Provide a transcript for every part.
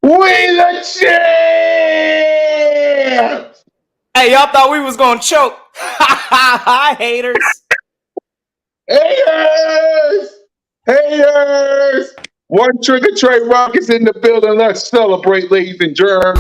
the champs! Hey, y'all thought we was gonna choke. Hi, haters. Haters! Haters! One Trigger Trey Rock is in the building. Let's celebrate, ladies and germs.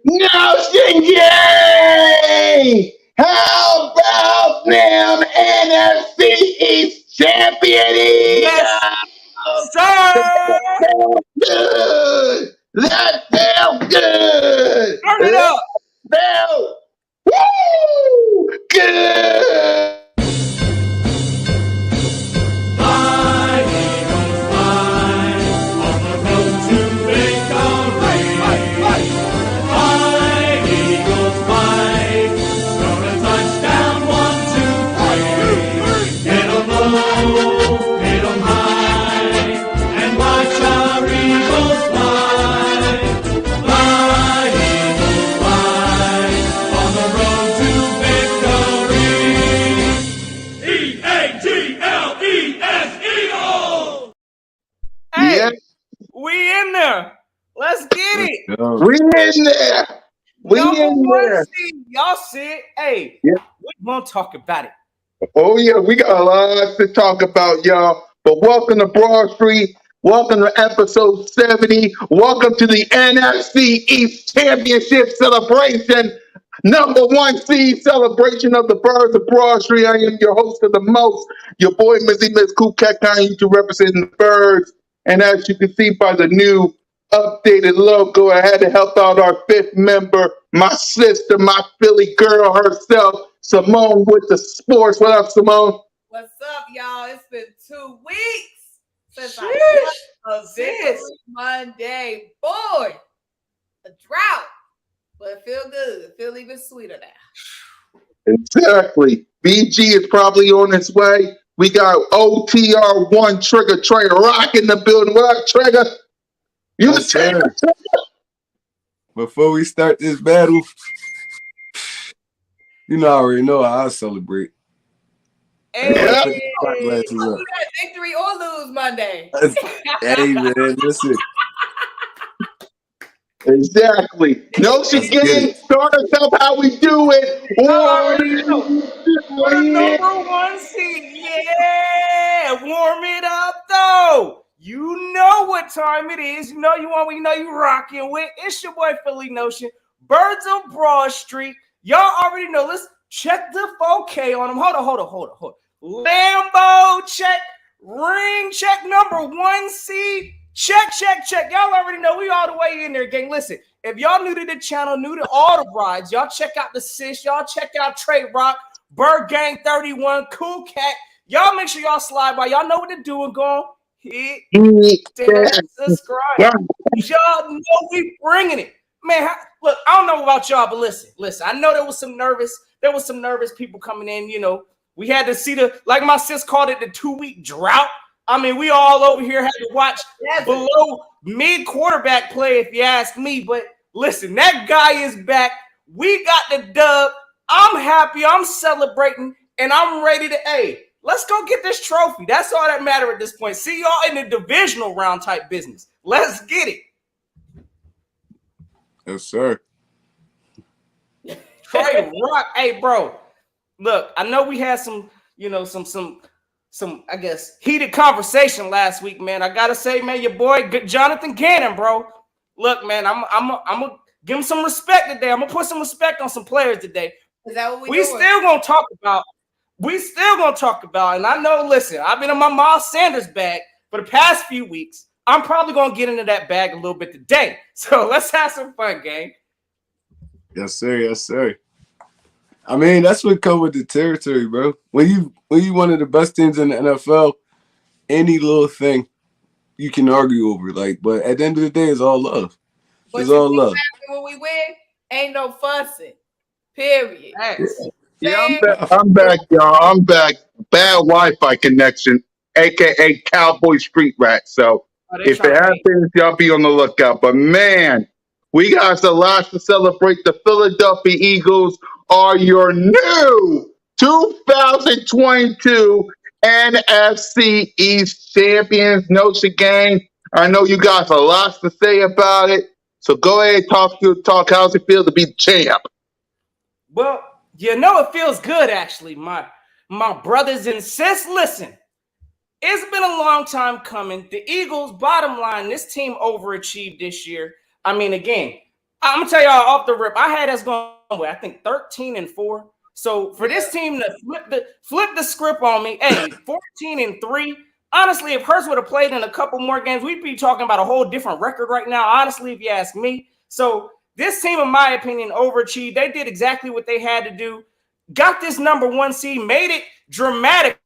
Notion Gang! How about them NFC East Champion Yes, Eagles? sir. Good! That felt good! Turn it up. Felt woo! Good! Fly, Eagles, fly, on the road to victory. Fly, Eagles, fly, score a touchdown, 1, 2, 3. Hit 'em low, hit 'em high, and watch our Eagles fly. Fly, Eagles, fly, on the road to victory. E-A-G-L-E-S, Eagles! Hey, Yeah. we in there. Let's get it. We in there! We Number in one there! seed. Y'all see it. Hey, Yeah. we gonna talk about it. Oh yeah, we got a lot to talk about, y'all. But welcome to Broad Street. Welcome to episode 70. Welcome to the NFC East Championship celebration. Number one seed celebration of the Birds of Broad Street. I am your host of the most, your boy Mizzy Miss Kukak. I am to represent the Birds. And as you can see by the new updated logo, I had to help out our fifth member, my sister, my Philly girl herself, Simone with the sports. What up, Simone? What's up, y'all? It's been 2 weeks since I Sheesh. won a Sis. Victory Monday. Boy, a drought, but it feel good. It feel even sweeter now. Exactly. BG is probably on its way. We got OTR1 Trigger Trey Rock in the building. What up, Trigger? You the Yes, sir. Trigger. Before we start this battle, you know, I already know how I celebrate. Hey, Yeah. Put the shot glasses You up. got victory or lose Monday. Hey, man, listen. Exactly. No Let's get game. it. Start us up how we do it. y'all already know. For the Yeah. number one seed. Yeah. Warm it up though. You know what time it is. You know you want, we know you rocking with. It's your boy Philly Notion. Birds of Broad Street. Y'all already know. Let's check the 4K on them. Hold on. Lambo check. Ring check. Number one seed. Check. Y'all already know we all the way in there, gang. Listen, if y'all new to the channel, new to all the rides, y'all check out the sis. Y'all check out Trey Rock, Bird Gang 31, Cool Cat. Y'all make sure y'all slide by. Y'all know what to do and go hit that subscribe. Y'all know we bringing it. Man, look, I don't know about y'all, but listen. I know there was some nervous people coming in, you know. We had to see like my sis called it, the 2-week drought. I mean, we all over here had to watch below mid quarterback play, if you ask me. But Listen, that guy is back. We got the dub. I'm happy. I'm celebrating, and I'm ready to. Hey, let's go get this trophy. That's all that matters at this point. See y'all in the divisional round type business. Let's get it. Yes, sir. Trey Rock. Hey, bro. Look, I know we had some, I guess, heated conversation last week, man. I gotta say, man, your boy Jonathan Gannon, bro. Look, man, I'm gonna give him some respect today. I'm gonna put some respect on some players today. Is that what we still gonna talk about? And I know, listen, I've been in my Miles Sanders bag for the past few weeks. I'm probably gonna get into that bag a little bit today. So let's have some fun, gang. Yes, sir. Yes, sir. I mean, that's what comes with the territory, bro. When you one of the best teams in the NFL, any little thing you can argue over. Like, but at the end of the day, it's all love. It's all love. When we win, ain't no fussing. Period. Yeah, I'm back, y'all. I'm back. Bad Wi-Fi connection, aka Cowboy Street Rat. So if it happens, y'all be on the lookout. But man, we got a lot to celebrate. The Philadelphia Eagles are your new 2022 NFC East champions. Notion game. I know you guys a lot to say about it. So go ahead, talk. How's it feel to be the champ? Well, it feels good, actually, my brothers and sis. Listen, it's been a long time coming. The Eagles, bottom line, this team overachieved this year. I mean, again, I'm gonna tell y'all off the rip, I had us going with, I think, 13-4. So for this team to flip the script on me, hey, 14-3. Honestly, if Hurts would have played in a couple more games, we'd be talking about a whole different record right now. Honestly, if you ask me. So this team, in my opinion, overachieved. They did exactly what they had to do. Got this number 1 seed, made it dramatic.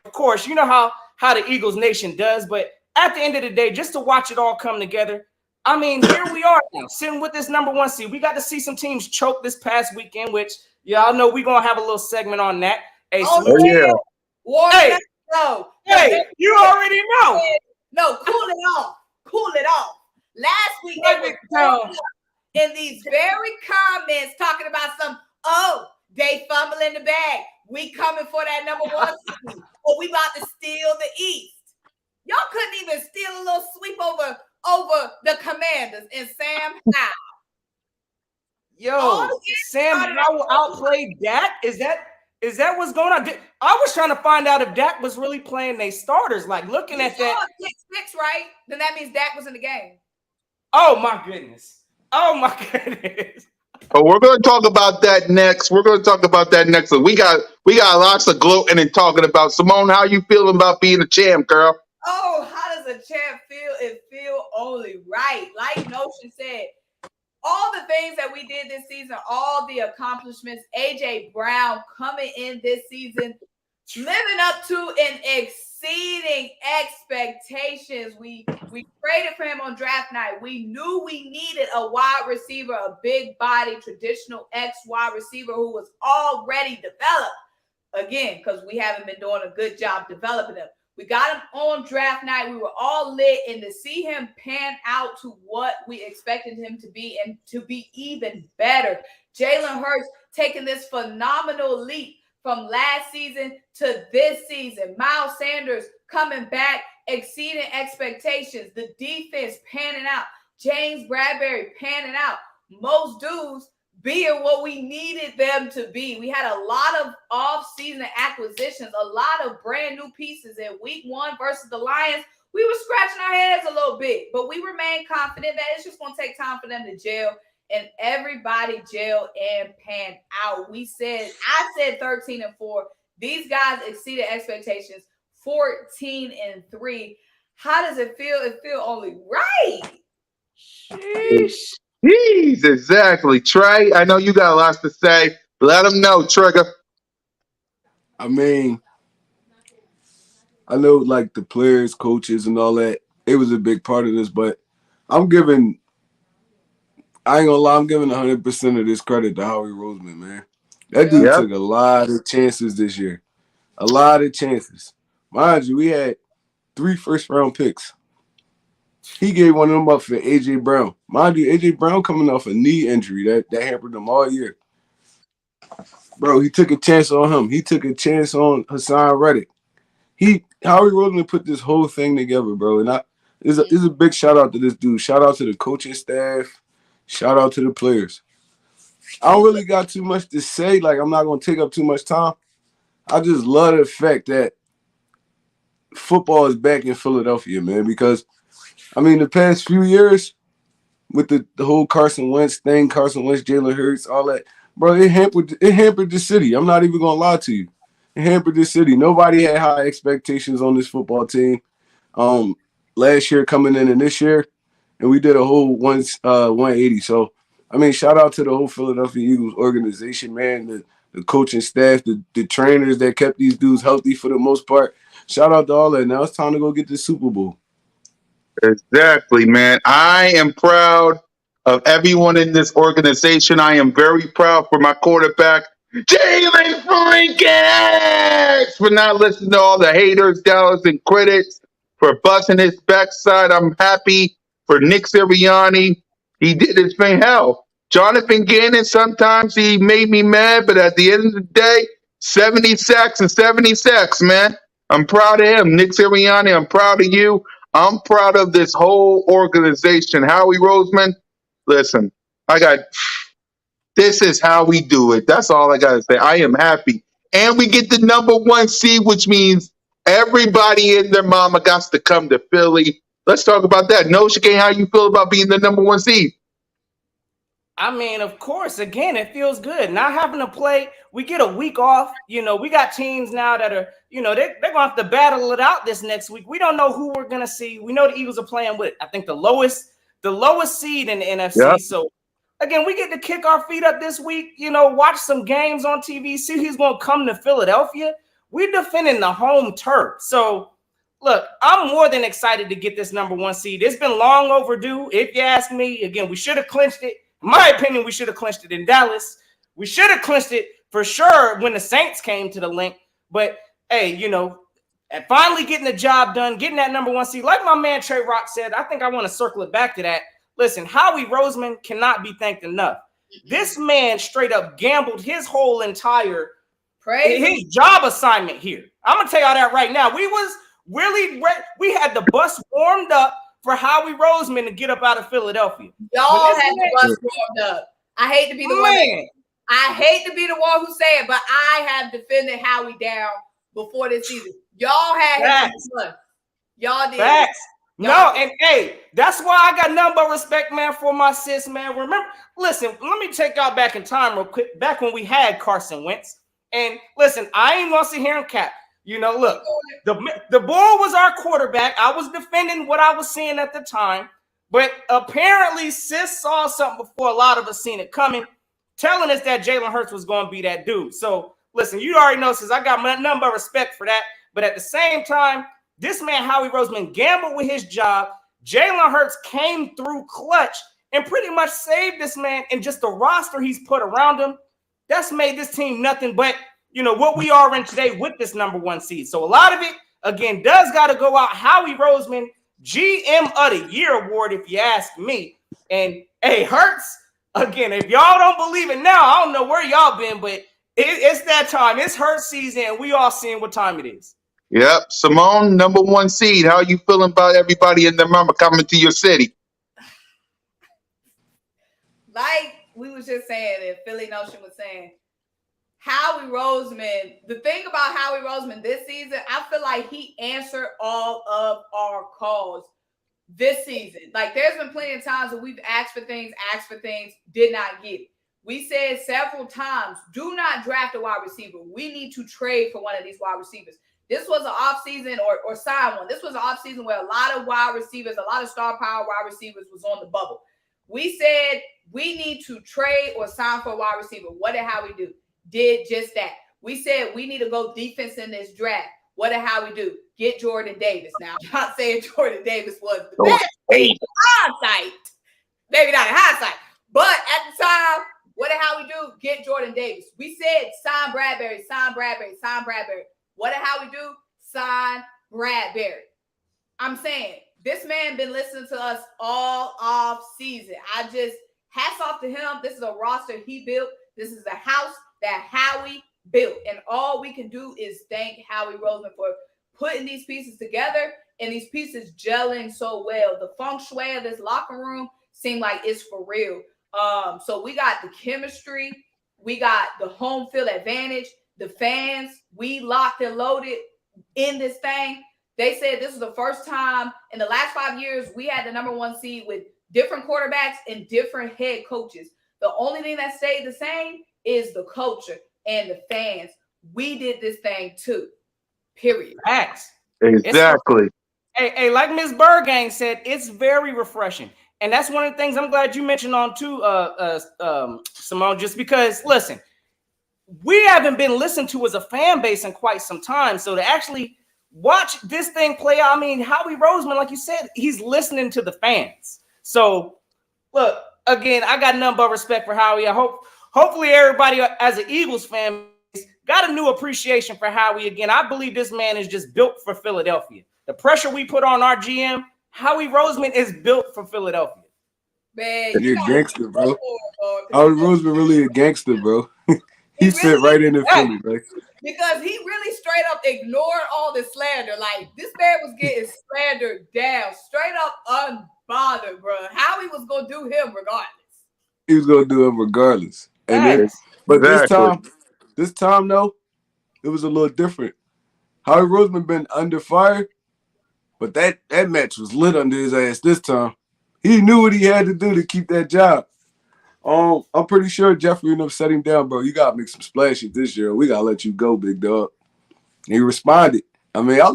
Of course, you know how the Eagles Nation does. But at the end of the day, just to watch it all come together, I mean, here we are now, sitting with this number 1 seed. We got to see some teams choke this past weekend, which y'all know we're going to have a little segment on that. Hey, yeah. Hey, you already know. No, cool it off. Last week, they were in these very comments talking about they fumbling the bag. We coming for that number 1 seed. Or we about to steal the East. Y'all couldn't even steal a little sweep over the Commanders and Sam Howell. Yo, Sam Howell outplayed Dak? Is that what's going on? I was trying to find out if Dak was really playing their starters. Like, looking at that. 6-6, right? Then that means Dak was in the game. Oh, my goodness. But we're going to talk about that next. So we got lots of gloating and talking about. Simone, how you feeling about being a champ, girl? Oh, how does a champ feel? It feel only right. Like Notion said, all the things that we did this season, all the accomplishments, AJ Brown coming in this season, living up to and exceeding expectations. We traded for him on draft night. We knew we needed a wide receiver, a big body, traditional X wide receiver who was already developed. Again, because we haven't been doing a good job developing him. We got him on draft night. We were all lit, and to see him pan out to what we expected him to be and to be even better. Jalen Hurts taking this phenomenal leap from last season to this season. Miles Sanders coming back, exceeding expectations. The defense panning out. James Bradbury panning out. Most dudes being what we needed them to be. We had a lot of off-season acquisitions, a lot of brand new pieces. In week 1 versus the Lions, we were scratching our heads a little bit, but we remain confident that it's just going to take time for them to gel, and everybody gelled and panned out. I said 13-4. These guys exceeded expectations, 14-3. How does it feel? It feels only right. Sheesh. Jeez, exactly. Trey, I know you got lots to say. Let them know, Trigger. I mean, I know like the players, coaches, and all that, it was a big part of this, but I ain't gonna lie, I'm giving 100% of this credit to Howie Roseman, man. That dude took a lot of chances this year. A lot of chances. Mind you, we had 3 first-round picks. He gave one of them up for A.J. Brown. Mind you, A.J. Brown coming off a knee injury that hampered him all year. Bro, he took a chance on him. He took a chance on Hassan Reddick. Howie Roseman put this whole thing together, bro. And it's a big shout out to this dude. Shout out to the coaching staff. Shout out to the players. I don't really got too much to say. Like, I'm not gonna take up too much time. I just love the fact that football is back in Philadelphia, man. Because I mean, the past few years with the whole Carson Wentz thing, Carson Wentz, Jalen Hurts, all that, bro, it hampered the city. I'm not even gonna lie to you. It hampered the city. Nobody had high expectations on this football team. Last year coming in and this year, and we did a whole 180. So I mean, shout out to the whole Philadelphia Eagles organization, man, the coaching staff, the trainers that kept these dudes healthy for the most part. Shout out to all that. Now it's time to go get the Super Bowl. Exactly, man. I am proud of everyone in this organization. I am very proud for my quarterback, Jalen Franks, for not listening to all the haters, doubters, and critics, for busting his backside. I'm happy for Nick Sirianni. He did his thing. Hell, Jonathan Gannon, sometimes he made me mad, but at the end of the day, 70 sacks and 70 sacks, man. I'm proud of him. Nick Sirianni, I'm proud of you. I'm proud of this whole organization. Howie Roseman, listen, this is how we do it. That's all I got to say. I am happy. And we get the number one seed, which means everybody and their mama got to come to Philly. Let's talk about that. No, Chicane, how you feel about being the number one seed? I mean, of course, again, it feels good. Not having to play, we get a week off. We got teams now that are, they're going to have to battle it out this next week. We don't know who we're going to see. We know the Eagles are playing with, I think, the lowest seed in the NFC. Yeah. So, again, we get to kick our feet up this week, watch some games on TV, see who's going to come to Philadelphia. We're defending the home turf. So, look, I'm more than excited to get this number one seed. It's been long overdue. If you ask me, again, we should have clinched it. In my opinion, we should have clinched it in Dallas. We should have clinched it for sure when the Saints came to the link. But, hey, and finally getting the job done, getting that number one seed. Like my man Trey Rock said, I think I want to circle it back to that. Listen, Howie Roseman cannot be thanked enough. This man straight up gambled his whole entire his job assignment here. I'm going to tell y'all that right now. We was really we had the bus warmed up for Howie Roseman to get up out of Philadelphia. Y'all had the bus warmed up. I hate to be the one. I hate to be the one who say it, but I have defended Howie down before this season. Y'all had his bus. Y'all did. Facts. No, and hey, that's why I got nothing but respect, man, for my sis, man. Remember, listen, let me take y'all back in time real quick. Back when we had Carson Wentz. And listen, I ain't gonna sit here and cap. Look, the bull was our quarterback. I was defending what I was seeing at the time, but apparently sis saw something before a lot of us seen it coming, telling us that Jalen Hurts was going to be that dude. So listen, you already know, sis, I got nothing but respect for that. But at the same time, this man Howie Roseman gambled with his job. Jalen Hurts came through clutch and pretty much saved this man, and just the roster he's put around him, that's made this team nothing but what we are in today with this number one seed. So a lot of it, again, does got to go out Howie Roseman, GM of the Year award, if you ask me. And, hey, Hurts, again, if y'all don't believe it now, I don't know where y'all been, but it's that time. It's Hurts season, and we all seeing what time it is. Yep. Simone, number one seed. How you feeling about everybody and their mama coming to your city? Like we was just saying, and Philly Notion was saying, Howie Roseman, the thing about Howie Roseman this season, I feel like he answered all of our calls this season. Like there's been plenty of times that we've asked for things, did not get it. We said several times, do not draft a wide receiver. We need to trade for one of these wide receivers. This was an offseason or sign one. This was an offseason where a lot of wide receivers, a lot of star power wide receivers was on the bubble. We said we need to trade or sign for a wide receiver. What did Howie do? Did just that. We said we need to go defense in this draft. What did Howie do? Get Jordan Davis. Now, I'm not saying Jordan Davis was the best in hindsight. Maybe not in hindsight. But at the time, what did Howie do? Get Jordan Davis. We said sign Bradbury, sign Bradbury, sign Bradbury. What did Howie do? Sign Bradbury. I'm saying This man been listening to us all off season. I just hats off to him. This is a roster he built. This is a house that Howie built. And all we can do is thank Howie Roseman for putting these pieces together and these pieces gelling so well. The feng shui of this locker room seemed like it's for real. So we got the chemistry, we got the home field advantage, the fans, we locked and loaded in this thing. They said this is the first time in the last 5 years we had the #1 seed with different quarterbacks and different head coaches. The only thing that stayed the same is the culture and the fans. We did this thing too. Period. Facts. Exactly. Hey, like Ms. Bergang said, it's very refreshing. And that's one of the things I'm glad you mentioned on too, Simone, just because, listen, we haven't been listened to as a fan base in quite some time. So to actually watch this thing play out, I mean, Howie Roseman, like you said, he's listening to the fans. So, look, again, I got nothing but respect for Howie. Hopefully everybody as an Eagles fan got a new appreciation for Howie again. I believe this man is just built for Philadelphia. The pressure we put on our GM, Howie Roseman is built for Philadelphia. Man, You're a gangster, bro. Howie Howie Roseman really a gangster, bro. He fit really right in Philly, right? because he really straight up ignored all the slander. Like, this man was getting slandered down, straight up unbothered, bro. Howie was gonna do him regardless. He was gonna do it regardless. And then, but this time though, it was a little different. Howie Roseman been under fire, but that match was lit under his ass this time. He knew what he had to do to keep that job. I'm pretty sure Jeffrey ended up set him down, bro. You gotta make some splashes this year. We gotta let you go, big dog. And he responded. I mean, I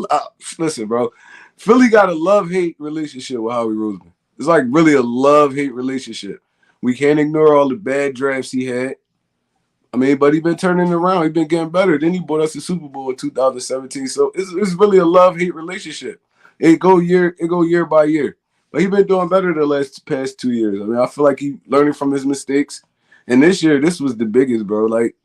listen, bro. Philly got a love-hate relationship with Howie Roseman. It's like really a love-hate relationship. We can't ignore all the bad drafts he had. I mean, but he been turning around. He been getting better. Then he brought us the Super Bowl in 2017. So it's really a love-hate relationship. It go year by year. But he been doing better the past 2 years. I mean, I feel like he learning from his mistakes. And this year, this was the biggest, bro. Like,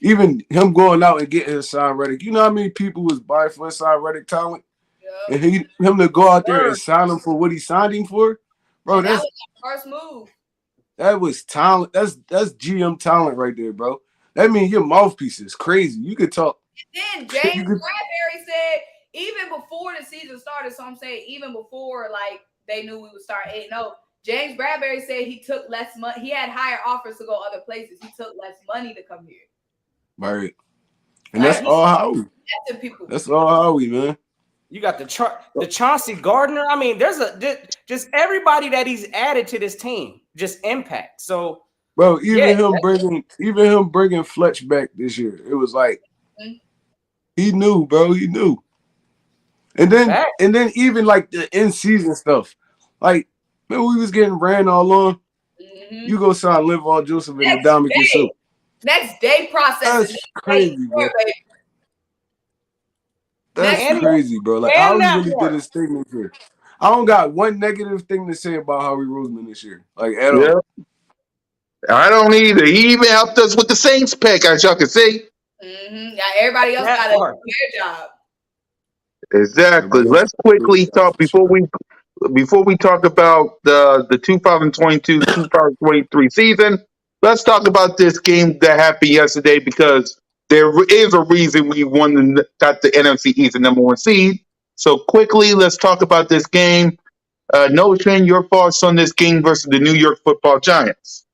even him going out and getting Hassan Reddick. You know how many people was buying for Hassan Reddick talent? Yep. And him to go out there and sign him for what he signed him for? Bro, that was the first move. That was talent. That's GM talent right there, bro. That means your mouthpiece is crazy. You could talk. And then James Bradbury said, even before the season started, so I'm saying even before like they knew we would start 8-0, James Bradbury said he took less money. He had higher offers to go other places. He took less money to come here. Right. And that's all Howie. That's all Howie, man. You got the Chauncey Gardner. I mean, there's just everybody that he's added to this team just impact. So, bro, even him bringing Fletch back this year, it was like he knew, bro. He knew. And then even like the in-season stuff, like man, we was getting ran all on. You go sign Linval Joseph and Ndamukong Suh. Next day process. That's crazy, bro. That's crazy, bro. Like how he really did his thing this year. I don't got one negative thing to say about Howie Roseman this year, like at all. I don't either. He even helped us with the Saints pick, as y'all can see. Yeah, everybody else got to do their job. Exactly. Let's quickly talk before we talk about the 2022-2023 season. Let's talk about this game that happened yesterday because there is a reason we got the NFC East #1 seed. So quickly, let's talk about this game. Notion, your thoughts on this game versus the New York Football Giants?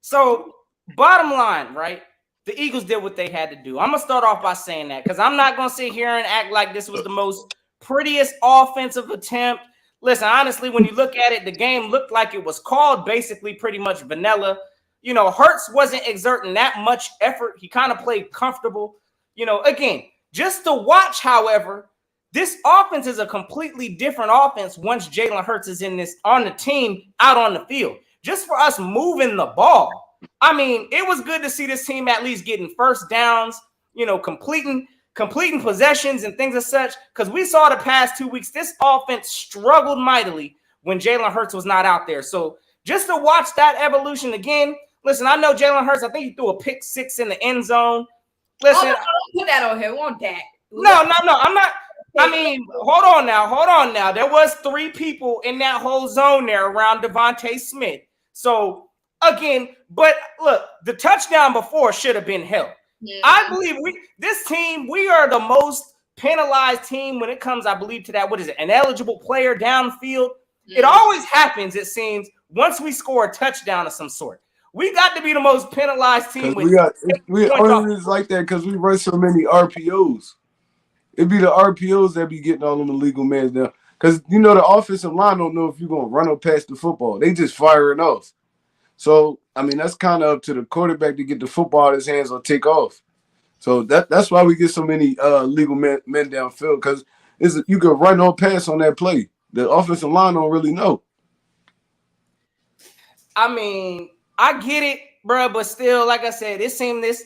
So, bottom line, right? The Eagles did what they had to do. I'm going to start off by saying that because I'm not going to sit here and act like this was the most prettiest offensive attempt. Listen, honestly, when you look at it, the game looked like it was called basically pretty much vanilla. You know, Hurts wasn't exerting that much effort. He kind of played comfortable. You know, again, just to watch, however, this offense is a completely different offense once Jalen Hurts is on the team out on the field. Just for us moving the ball. I mean, it was good to see this team at least getting first downs, you know, completing possessions and things as such. Because we saw the past 2 weeks, this offense struggled mightily when Jalen Hurts was not out there. So just to watch that evolution again, listen, I know Jalen Hurts, I think he threw a pick 6 in the end zone. Listen, don't put that on him. We want that. No, I'm not. I mean, hold on now. There was 3 people in that whole zone there around Devontae Smith. So again, but look, the touchdown before should have been held. I believe this team, we are the most penalized team when it comes, I believe, to that. What is it? An eligible player downfield. It always happens, it seems, once we score a touchdown of some sort. We got to be the most penalized team with we points off. only is like that because we run so many RPOs. It'd be the RPOs that be getting all them illegal men down. Because, the offensive line don't know if you're going to run or pass the football. They just firing off. So, I mean, that's kind of up to the quarterback to get the football out of his hands or take off. So that's why we get so many legal men downfield, because you can run or pass on that play. The offensive line don't really know. I mean, I get it, bro, but still, like I said, it seemed this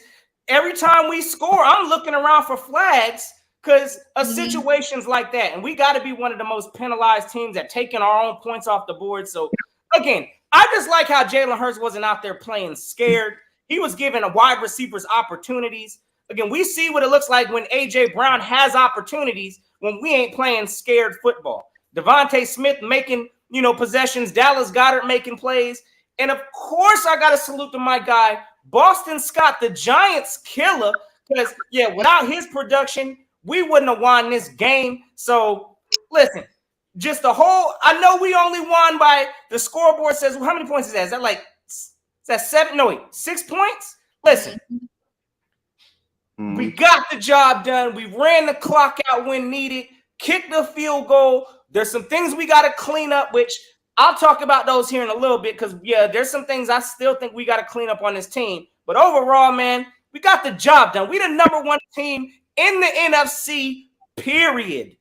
every time we score, I'm looking around for flags because of situations like that. And we got to be one of the most penalized teams at taking our own points off the board. So, again, I just like how Jalen Hurts wasn't out there playing scared. He was giving a wide receivers opportunities. Again, we see what it looks like when A.J. Brown has opportunities when we ain't playing scared football. Devontae Smith making, possessions. Dallas Goedert making plays. And, of course, I got to salute to my guy, Boston Scott, the Giants killer, because, without his production, we wouldn't have won this game. So, listen, just the whole – I know we only won by – the scoreboard says – how many points is that? Is that 7? No, wait, 6 points? Listen, we got the job done. We ran the clock out when needed, kicked the field goal. There's some things we got to clean up, which I'll talk about those here in a little bit because, there's some things I still think we got to clean up on this team. But overall, man, we got the job done. We the number 1 team in the NFC, period.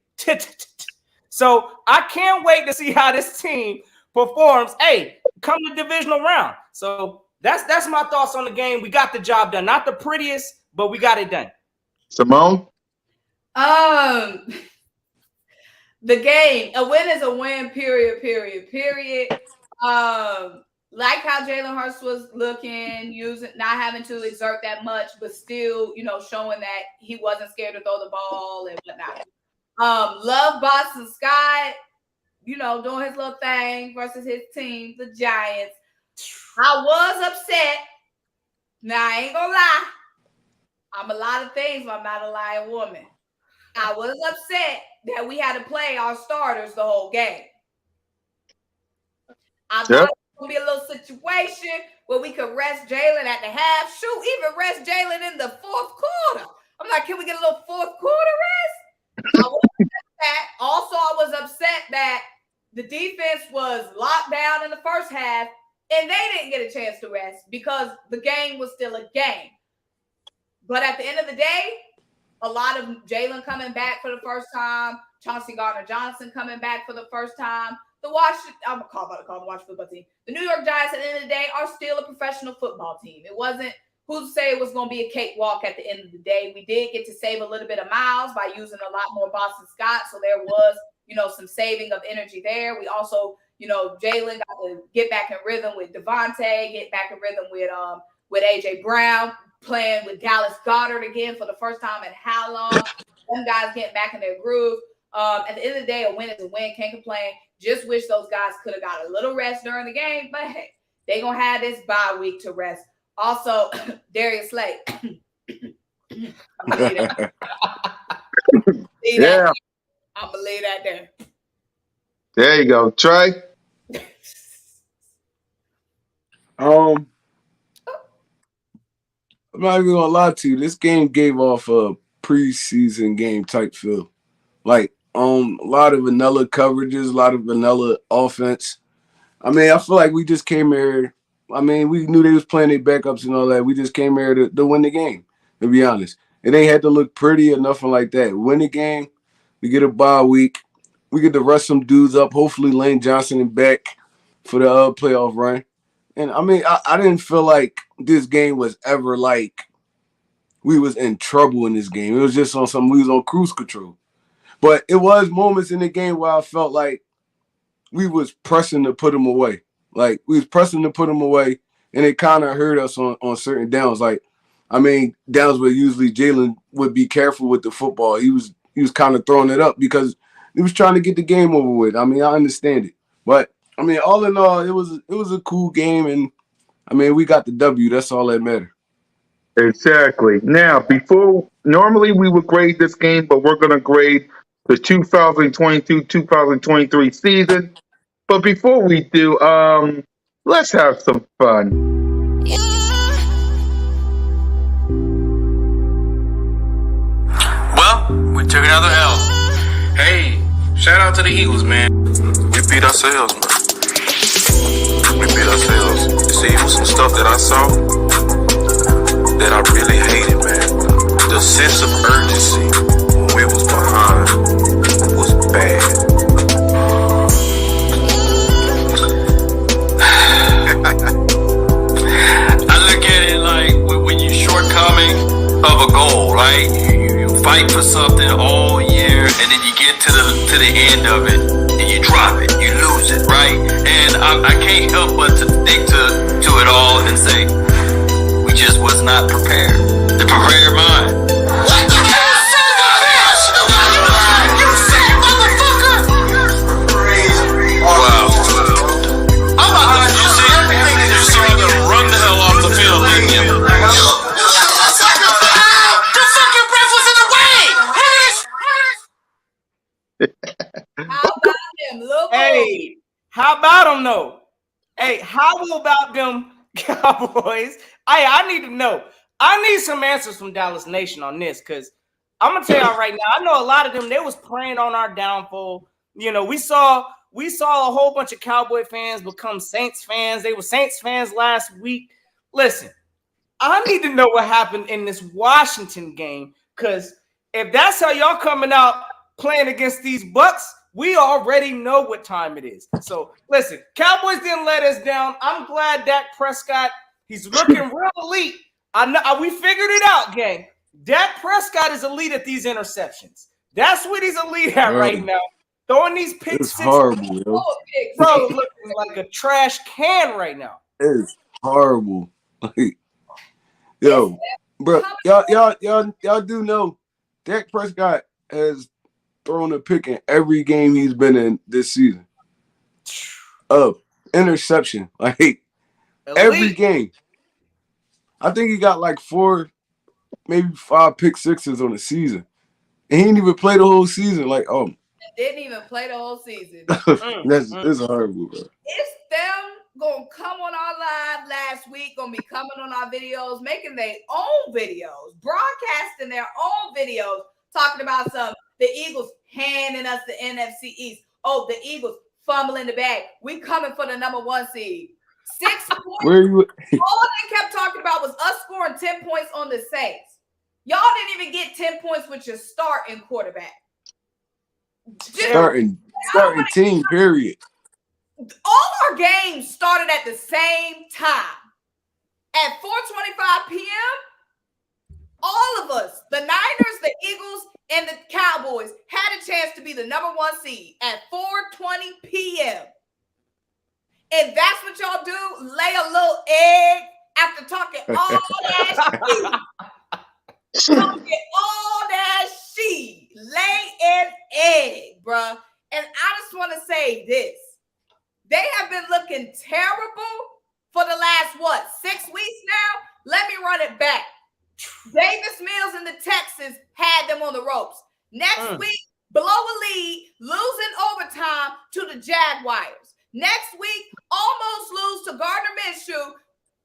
So I can't wait to see how this team performs. Hey, come to divisional round. So that's my thoughts on the game. We got the job done. Not the prettiest, but we got it done. Simone? The game, a win is a win, period. Like how Jalen Hurts was looking, not having to exert that much, but still, showing that he wasn't scared to throw the ball and whatnot. Love Boston Scott, doing his little thing versus his team, the Giants. I was upset. Now, I ain't gonna lie. I'm a lot of things, but I'm not a lying woman. I was upset that we had to play our starters the whole game. I thought it was going to be a little situation where we could rest Jalen at the half. Shoot, even rest Jalen in the fourth quarter. I'm like, can we get a little fourth quarter rest? I was upset. Also, I was upset that the defense was locked down in the first half and they didn't get a chance to rest because the game was still a game. But at the end of the day, a lot of Jalen coming back for the first time, Chauncey Gardner-Johnson coming back for the first time. The Washington football team. The New York Giants, at the end of the day, are still a professional football team. It wasn't who's to say it was going to be a cakewalk at the end of the day. We did get to save a little bit of miles by using a lot more Boston Scott, so there was, some saving of energy there. We also, Jalen got to get back in rhythm with Devontae, get back in rhythm with A.J. Brown, playing with Dallas Goedert again for the first time in how long? Them guys getting back in their groove. At the end of the day, a win is a win. Can't complain. Just wish those guys could have got a little rest during the game. But hey, they're going to have this bye week to rest. Also, Darius Slay. I'm going to leave that there. There you go. Trey? I'm not even gonna lie to you. This game gave off a preseason game type feel. Like, a lot of vanilla coverages, a lot of vanilla offense. I mean, I feel like we just came here. I mean, we knew they was playing their backups and all that. We just came here to win the game, to be honest. It ain't had to look pretty or nothing like that. Win the game, we get a bye week. We get to rush some dudes up. Hopefully Lane Johnson and back for the playoff run. And, I mean, I didn't feel like this game was ever like we was in trouble in this game. It was just on we was on cruise control. But it was moments in the game where I felt like we was pressing to put them away. Like, we was pressing to put them away, and it kind of hurt us on certain downs. Like, I mean, downs where usually Jalen would be careful with the football. He was he was kind of throwing it up because he was trying to get the game over with. I mean, I understand it, but I mean, all in all, it was a cool game, and I mean, we got the W. That's all that matters. Exactly. Now, before normally we would grade this game, but we're going to grade the 2022-2023 season. But before we do, let's have some fun. Well, we took another L. Hey, shout out to the Eagles, man. We beat ourselves, man. We beat ourselves. See, it was some stuff that I saw that I really hated, man. The sense of urgency when we was behind was bad. I look at it like when you're shortcoming of a goal, right? You fight for something all year, and then you get to the end of it, and you drop it, you lose it, right? And I can't help but to think to it all and say, we just was not prepared. The prepared mind. What the hell, son of a bitch? You sick motherfucker! Wow. I'm about to, you saw them run the hell off the field, didn't you? The fucking breath was in the way! How about them, little boy? Hey, how about them though? Hey, how about them Cowboys? Hey, I need to know. I need some answers from Dallas Nation on this because I'm gonna tell y'all right now. I know a lot of them. They was preying on our downfall. You know, we saw a whole bunch of Cowboy fans become Saints fans. They were Saints fans last week. Listen, I need to know what happened in this Washington game because if that's how y'all coming out playing against these Bucks, we already know what time it is. So listen, Cowboys didn't let us down. I'm glad Dak Prescott, he's looking real elite. I know we figured it out, gang. Dak Prescott is elite at these interceptions. That's what he's elite at right now. Throwing these pick It's six. horrible, yo. Bro, looking like a trash can right now. It's horrible. Like, yo, bro, y'all do know Dak Prescott has thrown a pick in every game he's been in this season. Interception, like every game. I think he got like 4, maybe 5 pick sixes on the season. And he didn't even play the whole season. Like, Didn't even play the whole season. It's horrible, bro. It's them gonna come on our live last week, gonna be coming on our videos, making their own videos, broadcasting their own videos, talking about the Eagles handing us the NFC East. Oh, the Eagles fumbling the bag. We coming for the number 1 seed. 6 points. Where are you? All they kept talking about was us scoring 10 points on the Saints. Y'all didn't even get 10 points with your starting quarterback. Starting team, period. All our games started at the same time. At 4:25 p.m., all of us, the Niners, the Eagles, and the Cowboys, had a chance to be the number 1 seed at 4:20 p.m. And that's what y'all do? Lay a little egg after talking all that shit. Talking all that shit. Lay an egg, bruh. And I just want to say this. They have been looking terrible for the last, 6 weeks now? Let me run it back. Davis Mills and the Texans had them on the ropes. Next week, blow a lead, losing overtime to the Jaguars. Next week, almost lose to Gardner Minshew.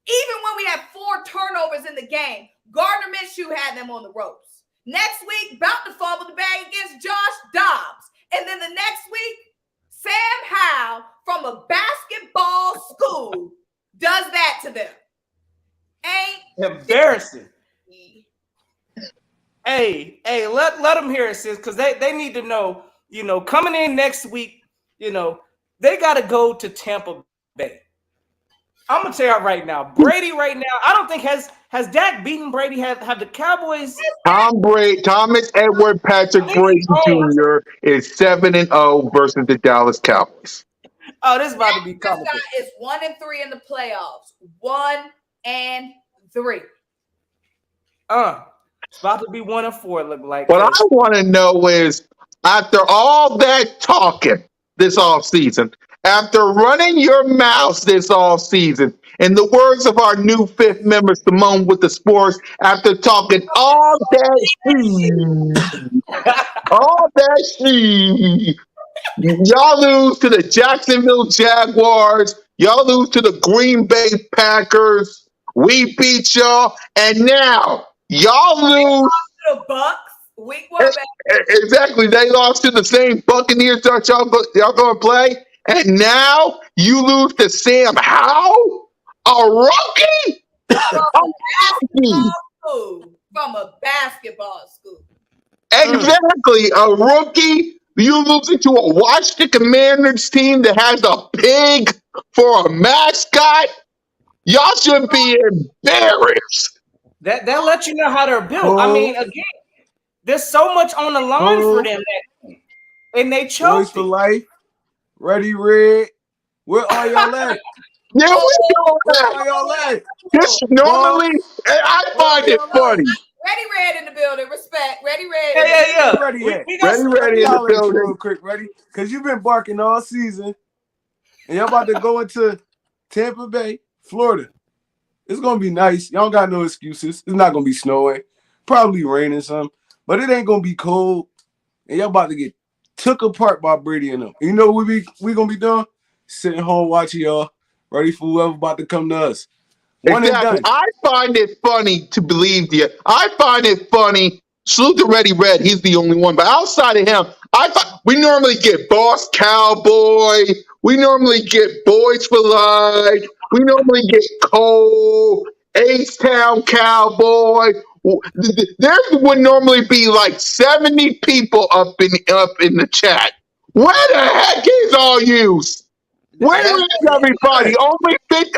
Even when we had 4 turnovers in the game, Gardner Minshew had them on the ropes. Next week, about to fumble the bag against Josh Dobbs. And then the next week, Sam Howell from a basketball school does that to them. Ain't embarrassing. Hey, let them hear it, sis, because they need to know, coming in next week, they got to go to Tampa Bay. I'm going to tell you right now, Brady right now, I don't think has Dak beaten Brady? Have the Cowboys? Thomas Edward Patrick Brady Jr. is 7-0 versus the Dallas Cowboys. Oh, this is about to be Prescott complicated. is 1-3 in the playoffs. 1-3. It's about to be 1-4. Look like. What I want to know is, after all that talking this off season, after running your mouths this off season, in the words of our new fifth member Simone with the sports, after talking all that shit, y'all lose to the Jacksonville Jaguars. Y'all lose to the Green Bay Packers. We beat y'all, and now y'all lose. The Bucks. Week what? Exactly, they lost to the same Buccaneers that y'all gonna play, and now you lose to Sam Howell, a rookie. From a basketball school. Exactly, a rookie. You losing to a Washington Commanders team that has a pig for a mascot. Y'all should be embarrassed. That let you know how they're built. I mean, again, there's so much on the line for them, and they choked. Boys for life, Ready Red. Where are y'all at? Yeah, Where are y'all at? This normally, I find it funny. Ready Red in the building. Respect. Ready Red. Yeah. Ready yet? Ready in the building. Real quick, ready? Because you've been barking all season, and y'all about to go into Tampa Bay, Florida. It's gonna be nice. Y'all got no excuses. It's not gonna be snowing, probably raining some, but it ain't gonna be cold. And y'all about to get took apart by Brady and them. You know what we gonna be doing? Sitting home watching y'all, ready for whoever about to come to us. One Exactly. and done. I find it funny to believe you. I find it funny. Salute to Ready Red. He's the only one. But outside of him, we normally get Boss Cowboy. We normally get Boys for Life. We normally get Cole, H-Town Cowboy. There would normally be like 70 people up in the chat. Where the heck is all you? Where is everybody?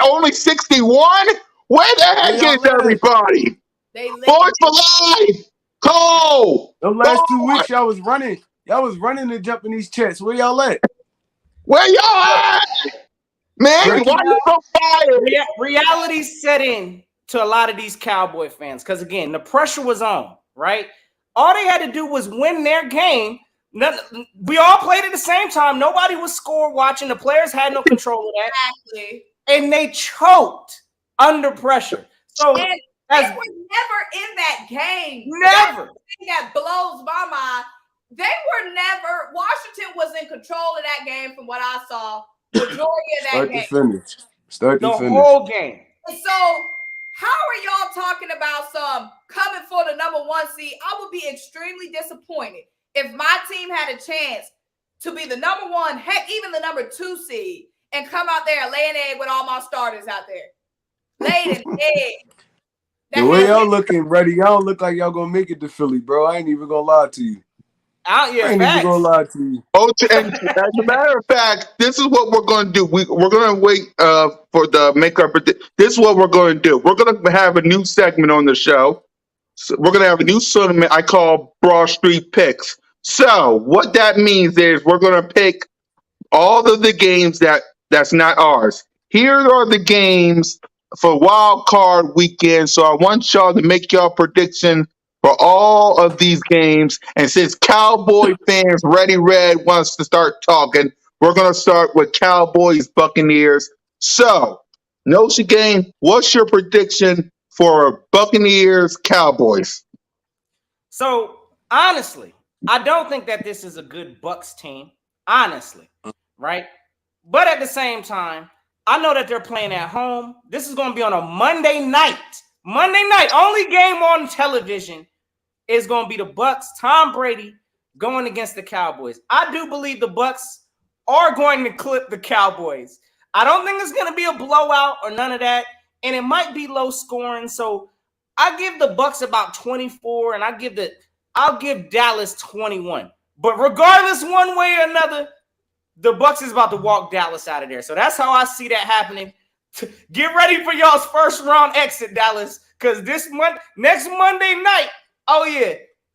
Only 61? Where the heck is everybody? Boys for Life! Cole! The last 2 weeks y'all was running. Y'all was running and jumping these chats. Where y'all at? Where y'all at? Man, why you so fired? Reality set in to a lot of these Cowboy fans because, again, the pressure was on, right? All they had to do was win their game. We all played at the same time. Nobody was score watching. The players had no control of that. Exactly. And they choked under pressure. So they were never in that game. Never. That's the thing that blows my mind. They were never. Washington was in control of that game from what I saw. Majority of that game. Start to finish. The whole game. And so, how are y'all talking about some coming for the number 1 seed? I would be extremely disappointed if my team had a chance to be the number 1, heck, even the number 2 seed, and come out there and lay an egg with all my starters out there. Lay an egg. The way y'all looking, Ready, y'all don't look like y'all gonna make it to Philly, bro. I ain't even gonna lie to you. I ain't even gonna lie to you. And as a matter of fact, this is what we're going to do. We're going to wait for the makeup. This is what we're going to do. We're going to have a new segment on the show. So we're going to have a new segment I call Broad Street Picks. So what that means is we're going to pick all of the games that's not ours. Here are the games for Wild Card Weekend. So I want y'all to make y'all prediction for all of these games. And since Cowboy fans, Ready Red wants to start talking, we're going to start with Cowboys Buccaneers. So, Notion Game, what's your prediction for Buccaneers Cowboys? So, honestly, I don't think that this is a good Bucs team. Honestly, right? But at the same time, I know that they're playing at home. This is going to be on a Monday night. Monday night, only game on television is going to be the Bucs. Tom Brady going against the Cowboys. I do believe the Bucs are going to clip the Cowboys. I don't think it's going to be a blowout or none of that, and it might be low scoring. So I give the Bucs about 24, and I'll give Dallas 21. But regardless, one way or another, the Bucs is about to walk Dallas out of there. So that's how I see that happening. Get ready for y'all's first round exit, Dallas, because next Monday night. Oh yeah,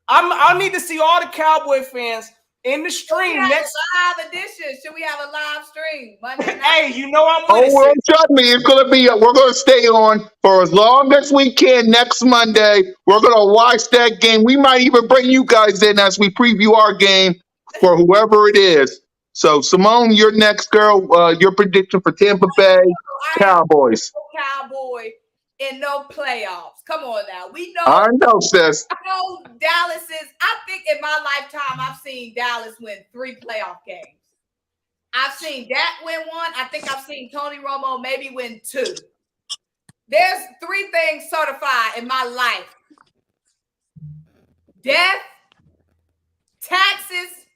I need to see all the Cowboy fans in the Should we stream have next. a live edition? Should we have a live stream Monday night? Hey, you know I'm Oh, with it. well, sis. trust me, it's gonna be. We're gonna stay on for as long as we can next Monday. We're gonna watch that game. We might even bring you guys in as we preview our game for whoever it is. So, Simone, you're next, girl. Your prediction for Tampa Bay I ain't Cowboys. no Cowboy in no playoffs. Come on now. We I know know, sis. Dallas is. I think in my lifetime I've seen Dallas win 3 playoff games. I've seen Dak win 1. I think I've seen Tony Romo maybe win 2. There's 3 things certified in my life: death, taxes,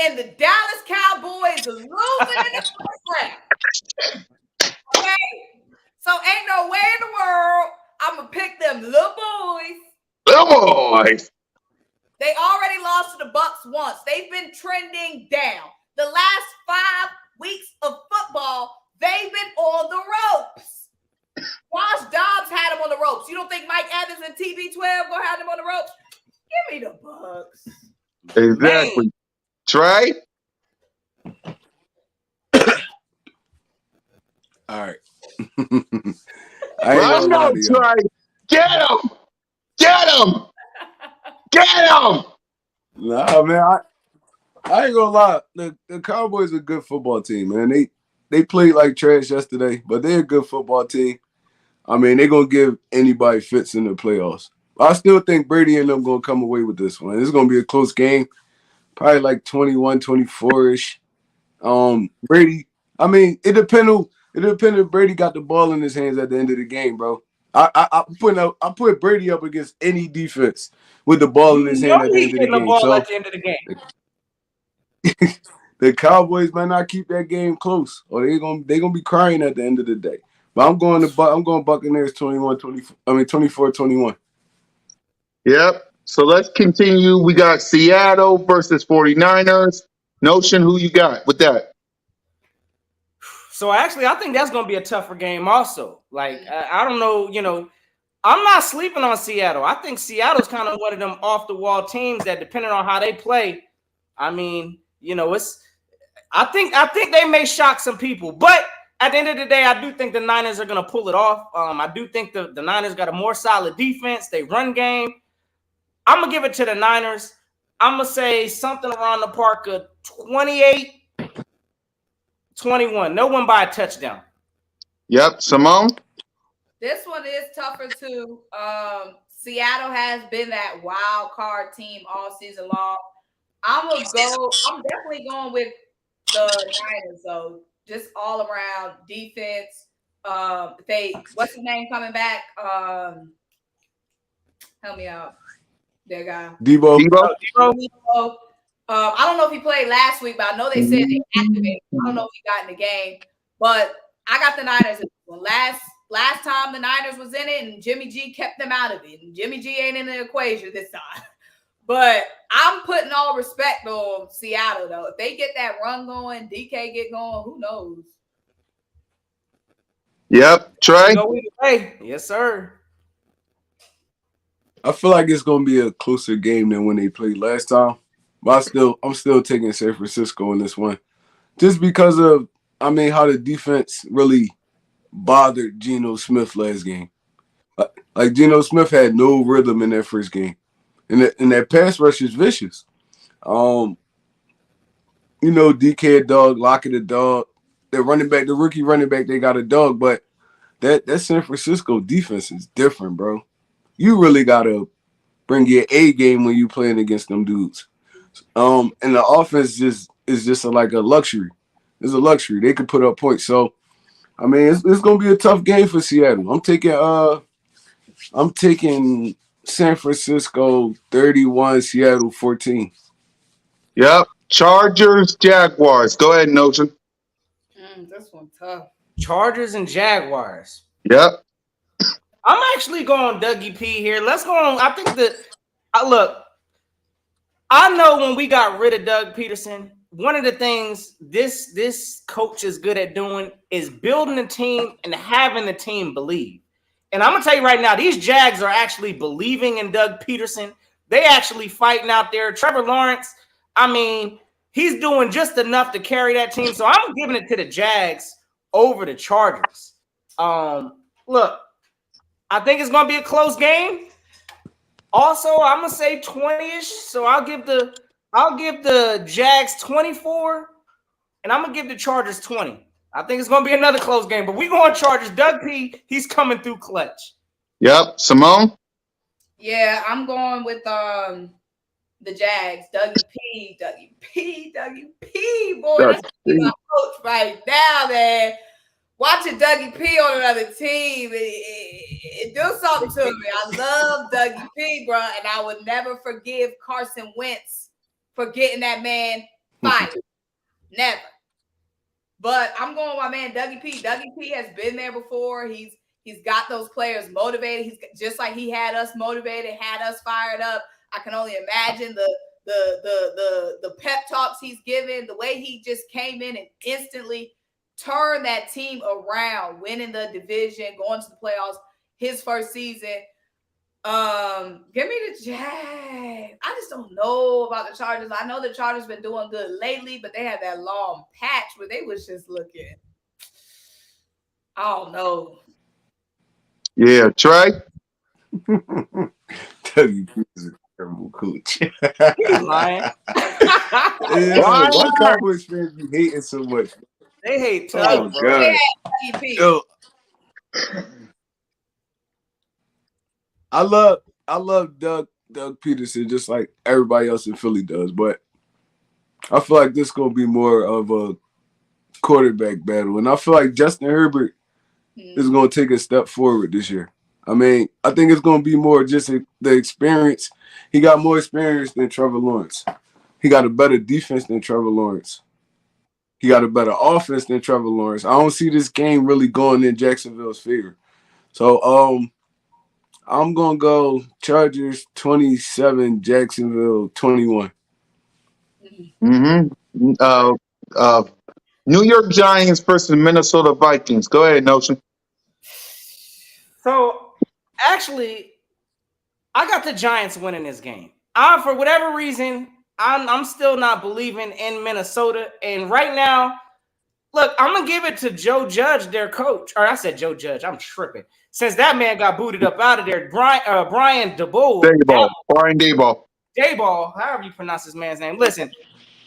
and the Dallas Cowboys losing in the first round. Okay? So ain't no way in the world I'm going to pick them little boys. Little boys. They already lost to the Bucks once. They've been trending down. The last 5 weeks of football, they've been on the ropes. Josh Dobbs had them on the ropes. You don't think Mike Evans and TB12 gonna have them on the ropes? Give me the Bucks. Exactly. Man. Trey? All right. I ain't I gonna know, lie to y'all. Trey. Get him! Get him! Get him! Nah, man, I ain't gonna lie. The Cowboys are a good football team, man. They played like trash yesterday, but they're a good football team. I mean, they're gonna give anybody fits in the playoffs. I still think Brady and them gonna come away with this one. It's gonna be a close game, probably like 21-24-ish. Brady. I mean, it depends if Brady got the ball in his hands at the end of the game, bro. I put Brady up against any defense with the ball in his You know hand at the he's end of the getting the game. ball So at the end of the game. the Cowboys might not keep that game close, or they're gonna be crying at the end of the day. But I'm going Buccaneers 24-21. Yep. So let's continue. We got Seattle versus 49ers. Notion, who you got with that? So actually, I think that's going to be a tougher game also. Like, I don't know, I'm not sleeping on Seattle. I think Seattle's kind of one of them off-the-wall teams that, depending on how they play, I mean, I think they may shock some people. But at the end of the day, I do think the Niners are going to pull it off. I do think the Niners got a more solid defense. They run game. I'm going to give it to the Niners. I'm going to say something around the park of 28-21. No one by a touchdown. Yep. Simone? This one is tougher too. Seattle has been that wild card team all season long. I'm definitely going with the Niners though. Just all around defense. What's his name coming back? Help me out. That guy. Debo. Debo. I don't know if he played last week, but I know they said they activated. I don't know if he got in the game, but I got the Niners. Last time the Niners was in it, and Jimmy G kept them out of it. And Jimmy G ain't in the equation this time. But I'm putting all respect on Seattle, though. If they get that run going, DK get going, who knows? Yep. Trey? Yes, sir. I feel like it's gonna be a closer game than when they played last time. But I'm still taking San Francisco in this one. Just because of how the defense really bothered Geno Smith last game. Like Geno Smith had no rhythm in that first game. And that pass rush is vicious. DK a dog, Lockett a dog. The rookie running back, they got a dog, but that San Francisco defense is different, bro. You really gotta bring your A game when you playing against them dudes. And the offense is just like a luxury. It's a luxury. They could put up points. So it's gonna be a tough game for Seattle. I'm taking San Francisco 31, Seattle 14. Yep. Chargers, Jaguars. Go ahead, Notion. This one tough. Chargers and Jaguars. Yep. I'm actually going Dougie P here. Let's go on. I think look, I know when we got rid of Doug Peterson, one of the things this coach is good at doing is building a team and having the team believe. And I'm going to tell you right now, these Jags are actually believing in Doug Peterson. They actually fighting out there. Trevor Lawrence, I mean, he's doing just enough to carry that team. So I'm giving it to the Jags over the Chargers. Look, I think it's gonna be a close game. Also, I'm gonna say 20-ish. So I'll give the Jags 24, and I'm gonna give the Chargers 20. I think it's gonna be another close game, but we going Chargers. Doug P, he's coming through clutch. Yep. Simone? Yeah, I'm going with the Jags. Dougie P, boy, Doug that's my coach right now, man. Watching Dougie P on another team, it do something to me. I love Dougie P, bro, and I would never forgive Carson Wentz for getting that man fired. Never. But I'm going with my man Dougie P. Dougie P has been there before. He's got those players motivated. He's just like he had us motivated, had us fired up. I can only imagine the pep talks he's given, the way he just came in and instantly turned that team around, winning the division, going to the playoffs, his first season. Give me the Jags. I just don't know about the Chargers. I know the Chargers been doing good lately, but they had that long patch where they was just looking. I don't know. Yeah, Trey? Dougie P is a terrible coach. He's lying. Yeah, why Cowboys fans be hating so much? They hate Oh Doug, my bro. God. Dougie P. Yo, I love Doug Peterson just like everybody else in Philly does, but I feel like this is gonna be more of a quarterback battle, and I feel like Justin Herbert is gonna take a step forward this year. I mean, I think it's gonna be more just the experience. He got more experience than Trevor Lawrence. He got a better defense than Trevor Lawrence. He got a better offense than Trevor Lawrence. I don't see this game really going in Jacksonville's favor. So I'm gonna go Chargers 27, Jacksonville 21. Mm-hmm. New York Giants versus Minnesota Vikings. Go ahead, Notion. So actually, I got the Giants winning this game. For whatever reason, I'm still not believing in Minnesota. And right now, look, I'm gonna give it to Joe Judge, their coach. Or I said Joe Judge. I'm tripping. Since that man got booted up out of there, Brian Dayball. Brian Dayball. Dayball, however you pronounce this man's name. Listen,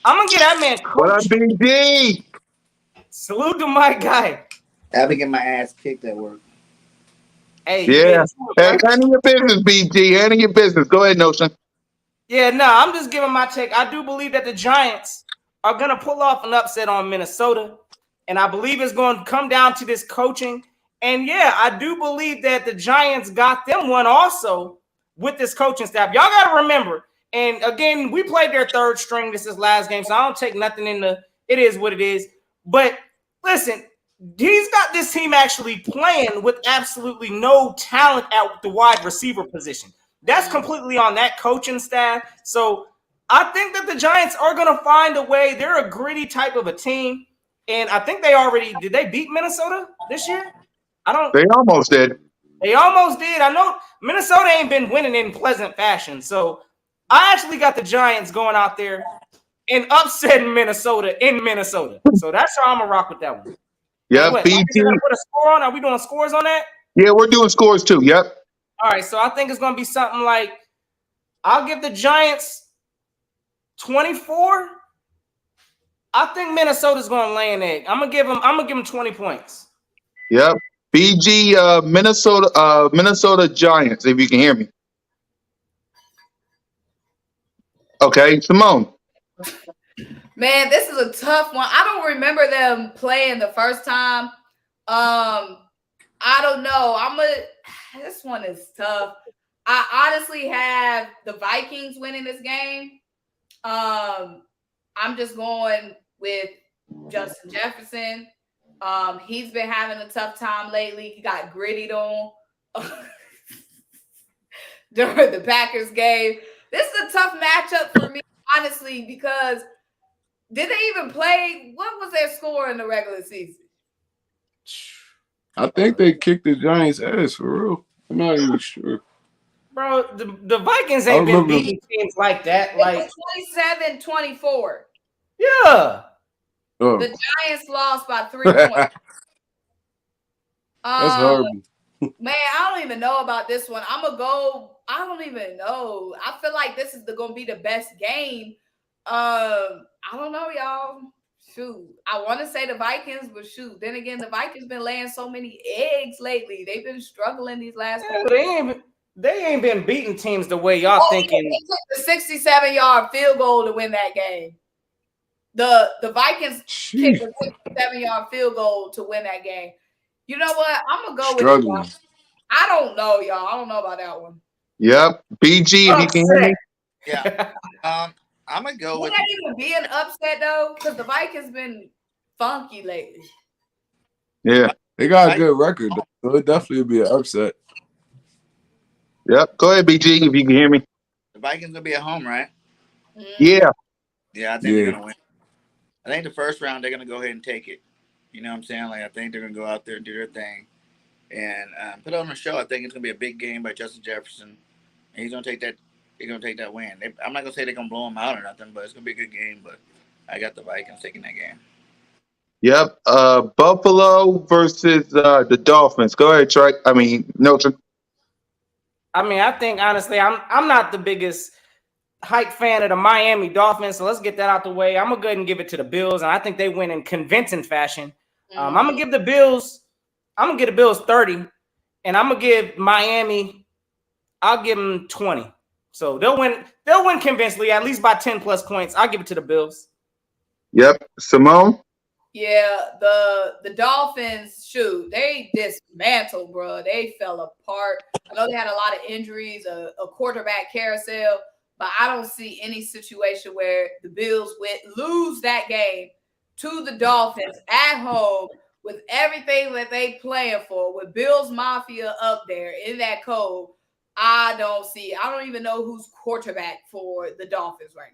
I'm gonna get that man What up, coach. BD? Salute to my guy. I've been getting my ass kicked at work. Hey, Yeah. Hey, man. handle your business, BG. Handle your business. Go ahead, Notion. Yeah, no, I'm just giving my take. I do believe that the Giants are going to pull off an upset on Minnesota, and I believe it's going to come down to this coaching. And yeah, I do believe that the Giants got them one also with this coaching staff. Y'all got to remember, and again, we played their third string. This is last game, so I don't take nothing in the – it is what it is. But listen, he's got this team actually playing with absolutely no talent at the wide receiver position. That's completely on that coaching staff. So I think that the Giants are going to find a way. They're a gritty type of a team. And I think did they beat Minnesota this year? They almost did. They almost did. I know Minnesota ain't been winning in pleasant fashion. So I actually got the Giants going out there and upsetting Minnesota in Minnesota. So that's how I'm going to rock with that one. Yep, Put BG. a score on? Are we doing scores on that? Yeah, we're doing scores too. Yep. All right, so I think it's going to be something like I'll give the Giants 24. I think Minnesota's going to lay an egg. I'm gonna give them 20 points. Yep. BG Minnesota Giants, if you can hear me. Okay, Simone. Man, this is a tough one. I don't remember them playing the first time. I don't know. This one is tough. I honestly have the Vikings winning this game. I'm just going with Justin Jefferson. He's been having a tough time lately. He got grittied on during the Packers game. This is a tough matchup for me, honestly, because did they even play? What was their score in the regular season? I think they kicked the Giants' ass for real. I'm not even sure. Bro, the Vikings I ain't been remember them. beating teams like that. It Like, was 27-24. yeah. Oh, The Giants lost by 3 points. that's Um, horrible. Man, I don't even know about this one. I'm gonna go. I don't even know. I feel like this is gonna be the best game. I don't know, y'all. Shoot, I want to say the Vikings, but shoot, then again, the Vikings been laying so many eggs lately. They've been struggling these last Yeah, couple. they ain't been beating teams the way y'all Oh, yeah, thinking. they took the 67-yard field goal to win that game. The Vikings kicked Sheesh. a 67-yard field goal to win that game. You know what? I'm gonna go with the Struggling. Giants. I don't know, y'all. I don't know about that one. Yep. BG, if you can hear me. Yeah. I'm gonna go Would with that even be an upset though? Because the Vikings been funky lately. Yeah. They got a good record, though, so it definitely be an upset. Yep. Go ahead, BG, if you can hear me. the Vikings gonna be at home, right? Yeah. Yeah, I think they're Yeah. gonna win. I think the first round they're gonna go ahead and take it. You know what I'm saying? Like I think they're gonna go out there and do their thing and put on a show. I think it's gonna be a big game by Justin Jefferson. And he's gonna take that. He's gonna take that win. I'm not gonna say they're gonna blow him out or nothing, but it's gonna be a good game. But I got the Vikings taking that game. Yep. Buffalo versus the Dolphins. Go ahead, Trey. I mean, Milton. I mean, I think honestly, I'm not the biggest hype fan of the Miami Dolphins, so let's get that out the way. I'm gonna go ahead and give it to the Bills, and I think they win in convincing fashion. I'm gonna give the Bills. I'm gonna give the Bills 30, and I'm gonna give Miami. I'll give them 20. So they'll win. They'll win convincingly, at least by 10 plus points. I'll give it to the Bills. Yep. Simone. Yeah, the Dolphins, shoot, they dismantled, bro. They fell apart. I know they had a lot of injuries, a quarterback carousel, but I don't see any situation where the Bills lose that game to the Dolphins at home with everything that they playing for, with Bills Mafia up there in that code. I don't even know who's quarterback for the Dolphins right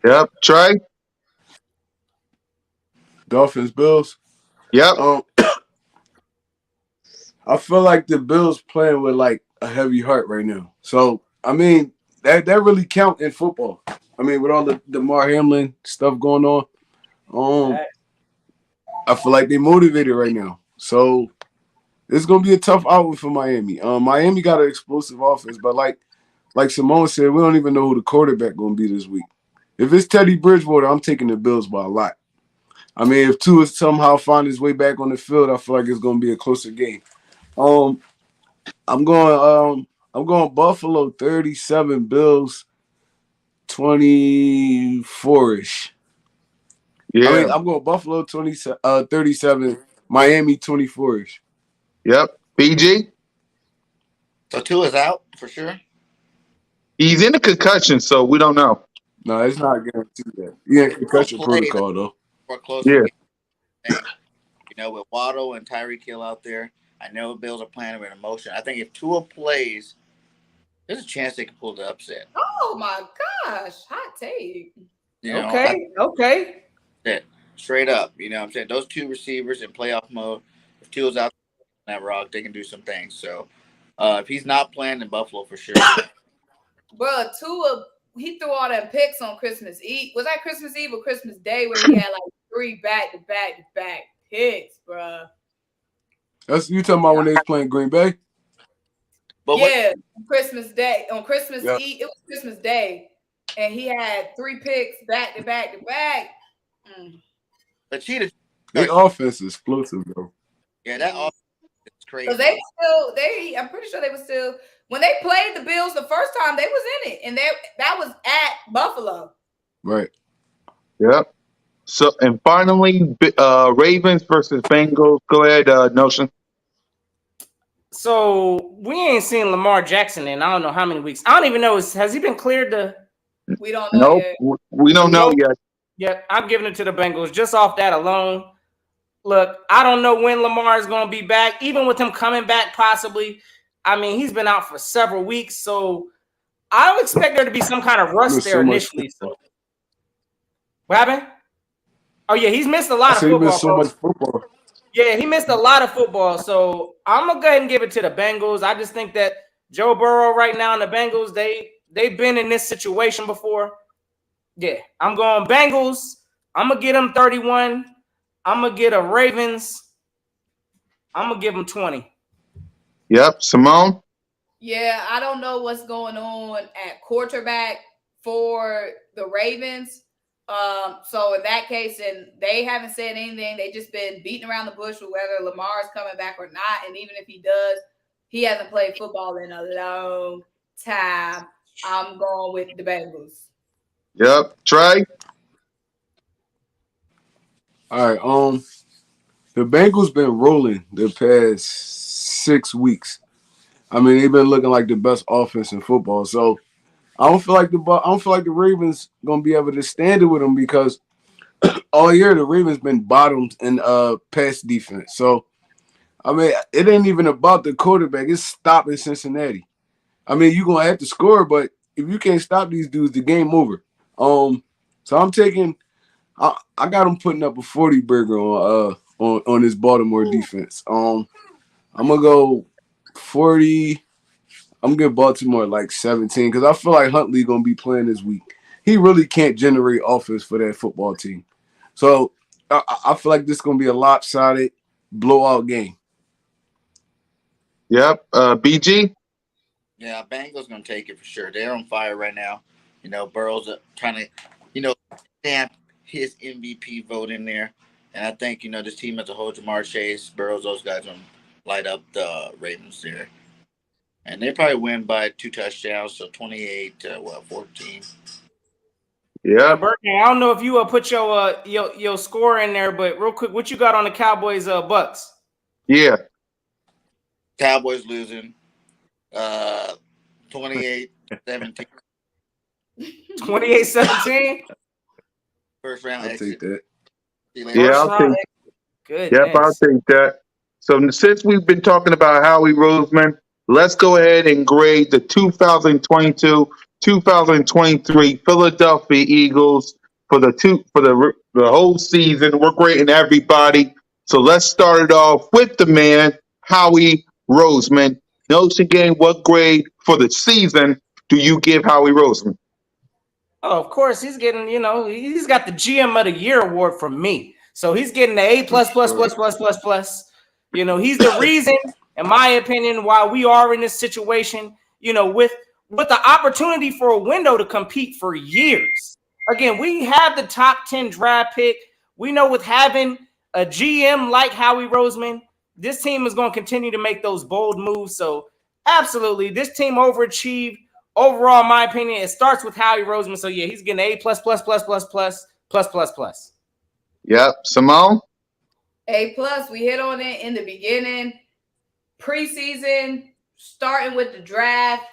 now. Yep. Trey. Dolphins, Bills. Yep. I feel like the Bills playing with like a heavy heart right now. So I mean that really count in football. I mean with all the DeMar Hamlin stuff going on, I feel like they motivated right now. So it's gonna be a tough outing for Miami. Miami got an explosive offense, but like Simone said, we don't even know who the quarterback gonna be this week. If it's Teddy Bridgewater, I'm taking the Bills by a lot. I mean, if Tua somehow find his way back on the field, I feel like it's gonna be a closer game. Um, I'm going Buffalo 37, Bills 24ish. I Yeah. mean, I'm going Buffalo 37, Miami 24ish. Yep. BG. So Tua's out for sure. He's in a concussion, so we don't know. No, it's not guaranteed that. He in concussion Plays protocol though. for a closer Yeah. game. You know, with Waddle and Tyreek Hill out there, I know the Bills are playing with emotion. I think if Tua plays, there's a chance they can pull the upset. Oh my gosh, hot take. You know, Okay. straight up. You know what I'm saying? Those two receivers in playoff mode, if Tua's out on that rock, they can do some things. So if he's not playing in Buffalo for sure. Bro, Tua, he threw all them picks on Christmas Eve. Was that Christmas Eve or Christmas Day where he had like 3 back-to-back picks, bro? That's you talking about when they was playing Green Bay? But yeah, Christmas Day. On Christmas Yeah. Eve, it was Christmas Day. And he had 3 picks back-to-back. But Cheetah, Their offense is explosive though. yeah, that offense is crazy. Because I'm pretty sure they were still, when they played the Bills the first time, they was in it. And that was at Buffalo. Right. Yep. So and finally, Ravens versus Bengals. Go ahead, Notion. So we ain't seen Lamar Jackson in I don't know how many weeks. I don't even know. Has he been cleared to? We don't know Nope. yet. We don't know Nope. yet. Yeah, I'm giving it to the Bengals just off that alone. Look, I don't know when Lamar is going to be back, even with him coming back possibly. I mean, he's been out for several weeks, so I would expect there to be some kind of rust Missed there so much initially. So, what happened? Oh, yeah, he's missed a lot I of said he football. missed so much football. Yeah, he missed a lot of football, so I'm going to go ahead and give it to the Bengals. I just think that Joe Burrow right now in the Bengals, they've been in this situation before. Yeah, I'm going Bengals. I'm gonna get them 31. I'm gonna get a Ravens. I'm gonna give them 20. Yep. Simone? Yeah, I don't know what's going on at quarterback for the Ravens. So in that case, and they haven't said anything. They just been beating around the bush with whether Lamar is coming back or not. And even if he does, he hasn't played football in a long time. I'm going with the Bengals. Yep. Trey? All right. The Bengals been rolling the past 6 weeks. I mean, they've been looking like the best offense in football. So I don't feel like the Ravens gonna be able to stand it with them because all year the Ravens been bottomed in pass defense. So I mean, it ain't even about the quarterback. It's stopping Cincinnati. I mean, you're gonna have to score, but if you can't stop these dudes, the game over. So I'm taking. I got them putting up a 40 burger on this Baltimore defense. I'm gonna go 40. I'm gonna give Baltimore like 17 because I feel like Huntley gonna be playing this week. He really can't generate offense for that football team. So I feel like this is gonna be a lopsided blowout game. Yep. BG? Yeah, Bengals gonna take it for sure. They're on fire right now. Burrow's trying to, stamp his MVP vote in there, and I think this team as a whole, Jamar Chase, Burrows, those guys gonna light up the Ravens there, and they probably win by 2 touchdowns, so 28 to 14. And Yep. Burton, I don't know if you put your score in there, but real quick, what you got on the Cowboys Bucks? Yeah. Cowboys losing, 28-17. 28-17? First round I'll exit. take that. See you later. Yeah, First I'll round. take. Yep, I'll Goodness. take that. So since we've been talking about Howie Roseman, let's go ahead and grade the 2022-2023 Philadelphia Eagles for the whole season. We're grading everybody. So let's start it off with the man, Howie Roseman. Notion game, what grade for the season do you give Howie Roseman? Oh, of course, he's getting, he's got the GM of the Year award from me. So he's getting the A plus plus plus plus plus plus. He's the reason, in my opinion, why we are in this situation, with the opportunity for a window to compete for years. Again, we have the top 10 draft pick. We know with having a GM like Howie Roseman, this team is going to continue to make those bold moves. So absolutely, this team overachieved. Overall, in my opinion, it starts with Howie Roseman. So yeah, he's getting A plus plus plus plus plus plus plus plus. Yep. Simone? A plus. We hit on it in the beginning. Preseason, starting with the draft.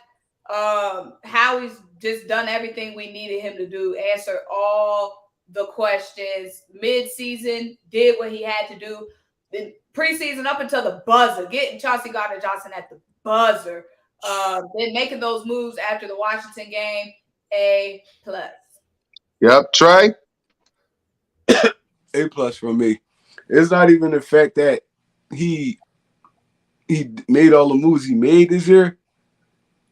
Howie's just done everything we needed him to do. Answer all the questions. Mid-season, did what he had to do. Then preseason up until the buzzer, getting Chauncey Gardner-Johnson at the buzzer. Then making those moves after the Washington game. A plus. Yep. Trey? A plus for me. It's not even the fact that he made all the moves he made this year,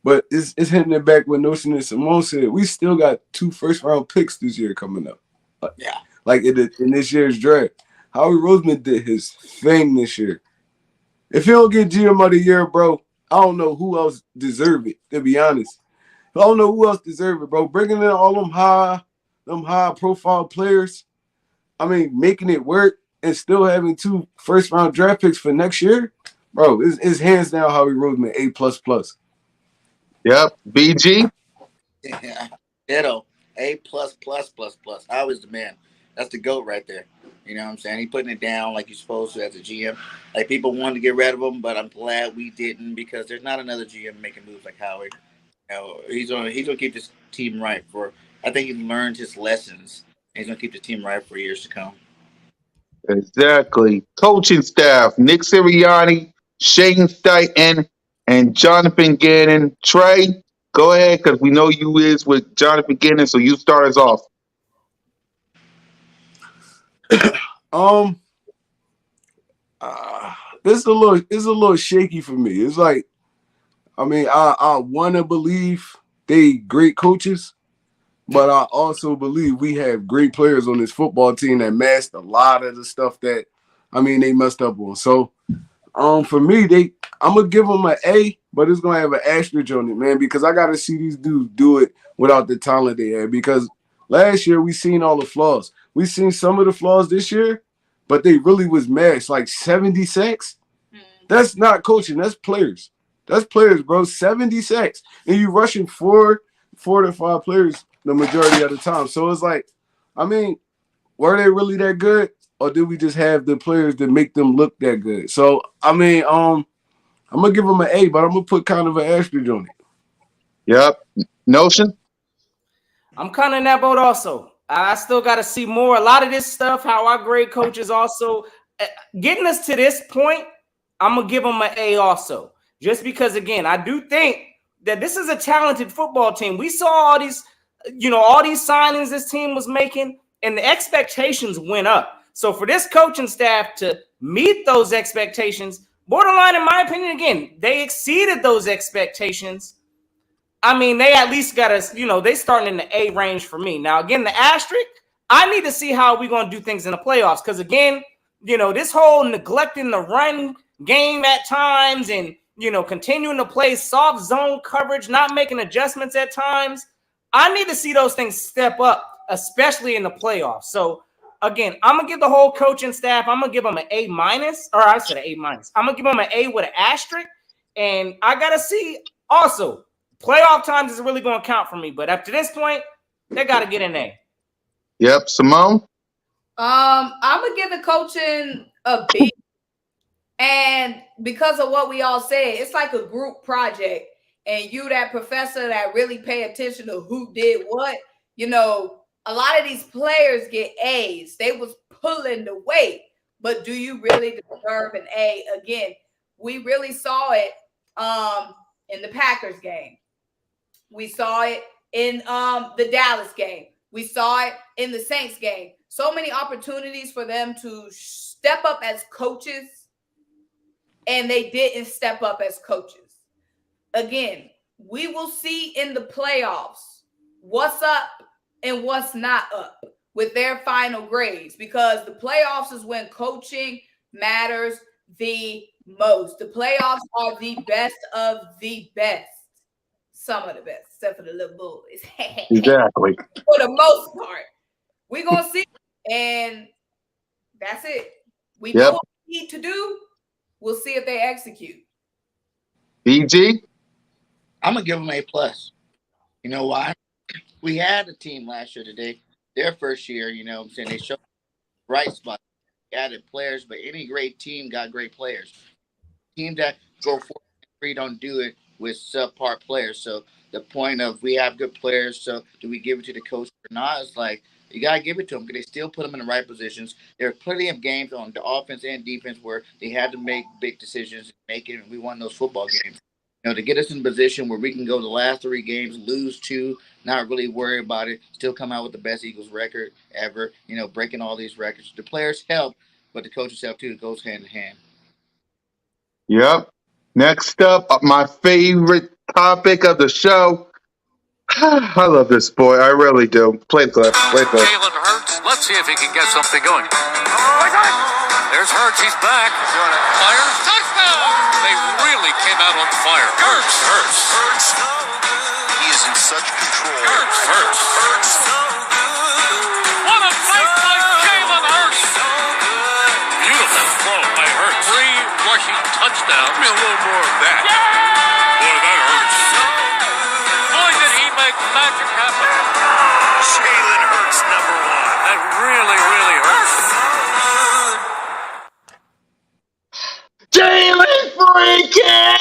but it's hitting it back what Notion and Simone said. We still got 2 first-round picks this year coming up. Yeah. Like in this year's draft. Howie Roseman did his thing this year. If he don't get GM of the Year, bro, I don't know who else deserve it, to be honest. I don't know who else deserve it, bro. Bringing in all them high-profile players, I mean, making it work and still having 2 first-round draft picks for next year, bro, it's hands down Howie Roseman, A plus plus. Yep. BG? Yeah. Ditto. A plus plus plus plus. I was the man. That's the GOAT right there. You know what I'm saying? He putting it down like you're supposed to as a GM. Like people wanted to get rid of him, but I'm glad we didn't because there's not another GM making moves like Howie. He's gonna keep this team right for. I think he's learned his lessons. He's gonna keep the team right for years to come. Exactly. Coaching staff, Nick Sirianni, Shane Steichen, and Jonathan Gannon. Trey, go ahead, because we know you is with Jonathan Gannon, so you start us off. Um, this is a little shaky for me. It's like I mean, I want to believe they great coaches, but I also believe we have great players on this football team that masked a lot of the stuff that, I mean, they messed up on. So, for me, I'm gonna give them an A, but it's gonna have an asterisk on it, man, because I gotta see these dudes do it without the talent they had. Because last year we seen all the flaws. We seen some of the flaws this year, but they really was masked. Like 70 sacks. That's not coaching. That's players. That's players, bro. 70 sacks, and you rushing four to five players the majority of the time. So it's like, I mean, were they really that good, or did we just have the players that make them look that good? So I mean, I'm gonna give them an A, but I'm gonna put kind of an asterisk on it. Yep. Notion. I'm kind of in that boat also. I still got to see more. A lot of this stuff, how our grade coaches also getting us to this point, I'm going to give them an A also. Just because, again, I do think that this is a talented football team. We saw all these, all these signings this team was making, and the expectations went up. So for this coaching staff to meet those expectations, borderline, in my opinion, again, they exceeded those expectations. I mean, they at least got us, they starting in the A range for me. Now, again, the asterisk, I need to see how we're going to do things in the playoffs. Because, again, this whole neglecting the run game at times and, continuing to play soft zone coverage, not making adjustments at times, I need to see those things step up, especially in the playoffs. So, again, I'm going to give the whole coaching staff, I'm going to give them an A minus, or I said an A minus. I'm going to give them an A with an asterisk. And I got to see also, playoff times is really going to count for me, but up to this point, they got to get an A. Yep. Simone. I'm gonna give the coaching a B, and because of what we all said, it's like a group project, and you, that professor that really pay attention to who did what. A lot of these players get A's. They was pulling the weight, but do you really deserve an A? Again, we really saw it in the Packers game. We saw it in the Dallas game. We saw it in the Saints game. So many opportunities for them to step up as coaches, and they didn't step up as coaches. Again, we will see in the playoffs what's up and what's not up with their final grades, because the playoffs is when coaching matters the most. The playoffs are the best of the best. Some of the best, except for the little boys. Exactly. For the most part, we're going to see. And that's it. We know what we need to do. We'll see if they execute. BG. I'm going to give them A+. You know why? We had a team last year today. Their first year, I'm saying, they showed bright spots. Added players, but any great team got great players. Teams that go 4-3 don't do it with subpar players. So the point of we have good players, so do we give it to the coach or not? It's like you gotta give it to them because they still put them in the right positions. There are plenty of games on the offense and defense where they had to make big decisions and make it, and we won those football games. To get us in a position where we can go the last 3 games, lose 2, not really worry about it, still come out with the best Eagles record ever, breaking all these records. The players help, but the coaches help too. It goes hand in hand. Yep. Next up, my favorite topic of the show. I love this boy. I really do. Play the clip. Play the clip. Jalen Hurts. Let's see if he can get something going. There's Hurts. He's back. Fire. Touchdown. They really came out on fire. Hurts. He is in such control. Hurts. What a play by Jalen Hurts. Beautiful throw by Hurts. 3 rushing touchdowns. Give me a little more of that. Boy, that hurts. Boy, did he make magic happen. Jalen Hurts, number 1. That really, really hurts. Jalen freaking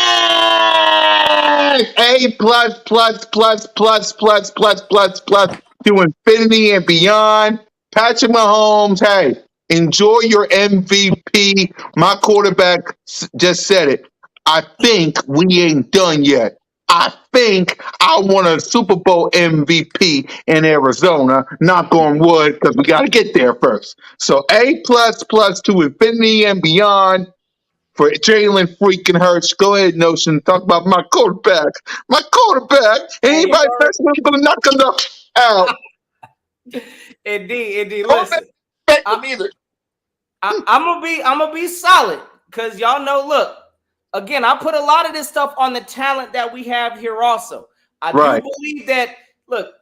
A plus to infinity and beyond. Patrick Mahomes, hey, enjoy your MVP. My quarterback just said it. I think we ain't done yet. I think I want a Super Bowl MVP in Arizona. Knock on wood, because we got to get there first. So A plus to infinity and beyond. for Jalen freaking Hurts. Go ahead, Notion. Talk about my quarterback. My quarterback. Hey, you Anybody already, messing with him, gonna knock him out. indeed. Don't Listen, expect I, them either. I'm gonna be solid because y'all know. Look, again, I put a lot of this stuff on the talent that we have here. Also, I do Right. believe that. Look,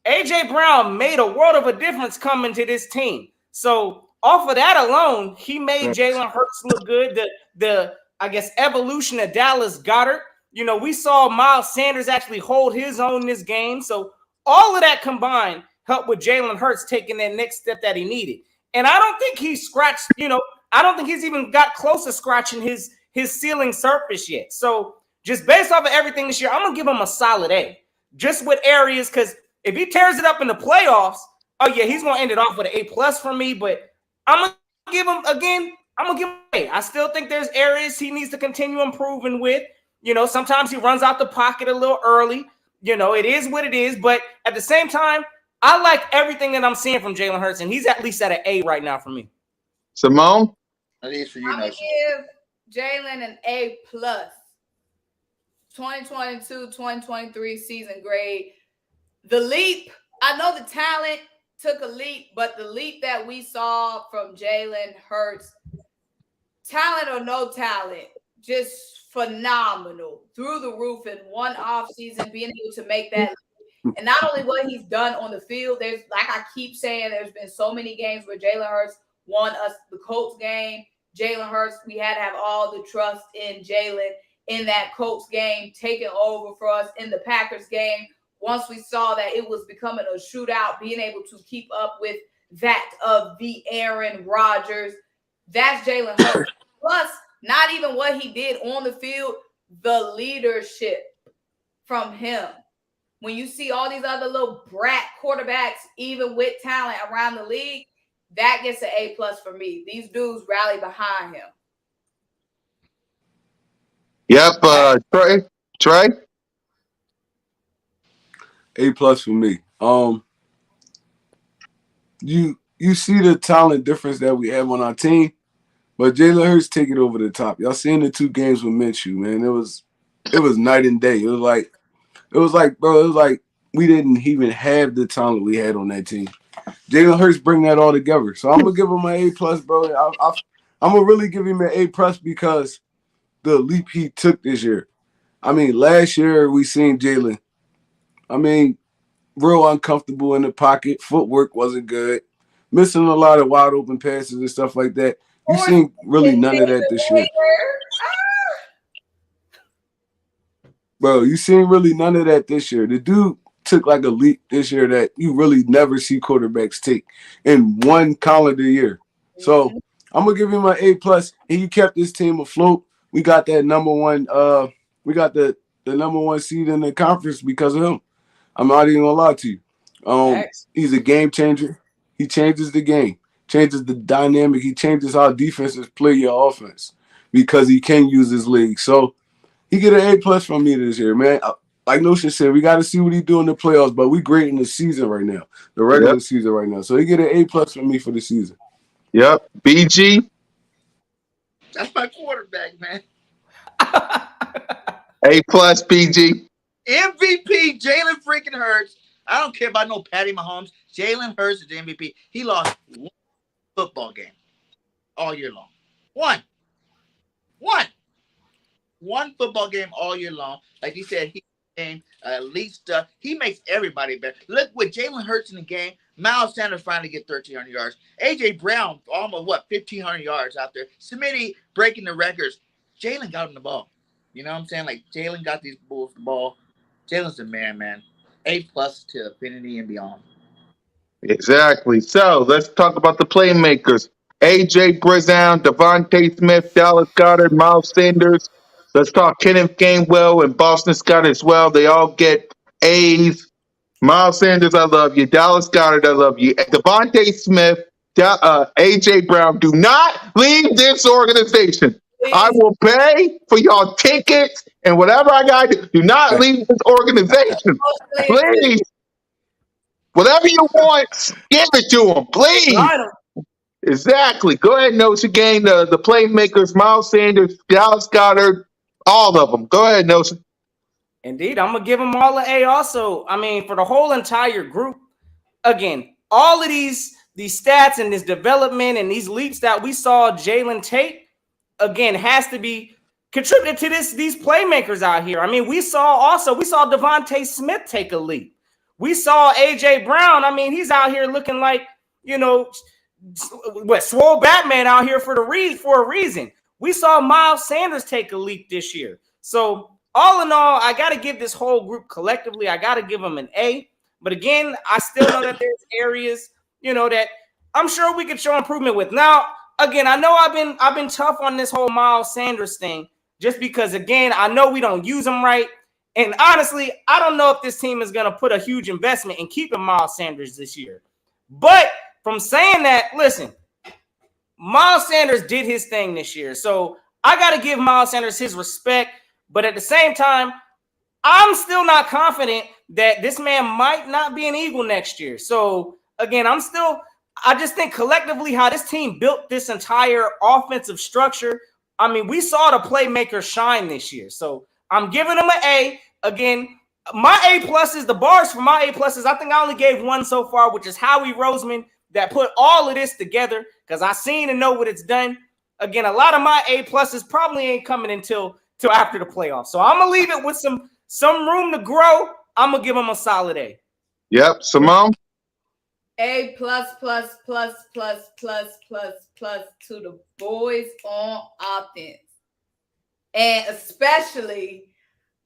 AJ Brown made a world of a difference coming to this team. So off of that alone, he made Jalen Hurts look good. The I guess evolution of Dallas Goddard. You know, we saw Miles Sanders actually hold his own in this game. So all of that combined helped with Jalen Hurts taking that next step that he needed. And I don't think he scratched, I don't think he's even got close to scratching his ceiling surface yet. So just based off of everything this year, I'm gonna give him a solid A. Just with areas, because if he tears it up in the playoffs, oh yeah, he's gonna end it off with an A+ for me. But I'm gonna give him again, I'm gonna give him an A. I still think there's areas he needs to continue improving with. Sometimes he runs out the pocket a little early. It is what it is. But at the same time, I like everything that I'm seeing from Jalen Hurts, and he's at least at an A right now for me. Simone? That is for you, I'm gonna Notion. give Jalen an A+. 2022-2023 season grade. The leap, I know the talent took a leap, but the leap that we saw from Jalen Hurts, talent or no talent, just phenomenal, through the roof in one offseason, being able to make that. And not only what he's done on the field, there's, like I keep saying, there's been so many games where Jalen Hurts won us the Colts game. Jalen Hurts, we had to have all the trust in Jalen in that Colts game, taking over for us in the Packers game. Once we saw that it was becoming a shootout, being able to keep up with that of the Aaron Rodgers, that's Jalen Hurts. Plus, not even what he did on the field, the leadership from him. When you see all these other little brat quarterbacks, even with talent around the league, that gets an A+ for me. These dudes rally behind him. Yep. Trey? A+ for me. You see the talent difference that we have on our team, but Jalen Hurts take it over the top. Y'all seen the 2 games with Minshew, man. It was night and day. It was like, bro, we didn't even have the talent we had on that team. Jalen Hurts bring that all together. So I'm gonna give him an A+, bro. I'm gonna really give him an A+ because the leap he took this year. I mean, last year we seen Jalen. I mean, real uncomfortable in the pocket. Footwork wasn't good. Missing a lot of wide open passes and stuff like that. You seen really none of that this year. Bro, you seen really none of that this year. The dude took like a leap this year that you really never see quarterbacks take in one calendar year. So I'm gonna give him an A+. And he kept this team afloat. We got that number one. We got the number one seed in the conference because of him. I'm not even gonna lie to you. He's a game changer. He changes the game, changes the dynamic. He changes how defenses play your offense because he can use his league. So he get an A+ from me this year, man. Like Notion said, we got to see what he do in the playoffs, but we great in the season right now, the regular Yep. season right now. So he get an A+ from me for the season. Yep. BG? That's my quarterback, man. A+, BG? MVP, Jalen freaking Hurts. I don't care about no Patty Mahomes. Jalen Hurts is the MVP. He lost one football game all year long. One football game all year long. Like he said, he game at least he makes everybody better. Look with Jalen Hurts in the game. Miles Sanders finally get 1,300 yards. AJ Brown almost 1,500 yards out there. Smitty breaking the records. Jalen got him the ball. You know what I'm saying? Like Jalen got these Bulls the ball. Jalen's the man. A+ to infinity and beyond. Exactly. So let's talk about the playmakers. AJ Brown, Devontae Smith, Dallas Goddard, Miles Sanders. Let's talk Kenneth Gainwell and Boston Scott as well. They all get A's. Miles Sanders, I love you. Dallas Goddard, I love you. Devontae Smith, AJ Brown, do not leave this organization. I will pay for y'all tickets and whatever I got to do. Do not leave this organization. Please. Whatever you want, give it to them, please. Exactly. Go ahead, Notion Gang. The playmakers, Miles Sanders, Dallas Goddard, all of them. Go ahead, Notion. Indeed, I'm gonna give them all an A. Also, I mean, for the whole entire group, again, all of these stats and this development and these leaps that we saw Jalen take, again, has to be contributed to these playmakers out here. I mean, we saw Devontae Smith take a leap. We saw AJ Brown. I mean, he's out here looking like, you know, swole Batman out here for a reason. We saw Miles Sanders take a leap this year. So all in all, I got to give this whole group collectively, I got to give them an A. But again, I still know that there's areas, that I'm sure we could show improvement with. Now, again, I know I've been tough on this whole Miles Sanders thing, just because, again, I know we don't use him right. And honestly, I don't know if this team is going to put a huge investment in keeping Miles Sanders this year. But from saying that, listen, Miles Sanders did his thing this year. So I got to give Miles Sanders his respect. But at the same time, I'm still not confident that this man might not be an Eagle next year. So again, I just think collectively how this team built this entire offensive structure. I mean, we saw the playmakers shine this year. So I'm giving them an A. Again, my A pluses, the bars for my A pluses, I think I only gave one so far, which is Howie Roseman, that put all of this together, because I seen and know what it's done. Again, a lot of my A pluses probably ain't coming until after the playoffs. So I'm gonna leave it with some room to grow. I'm gonna give them a solid A. Yep, Simone. A plus plus plus plus plus plus plus to the boys on offense. And especially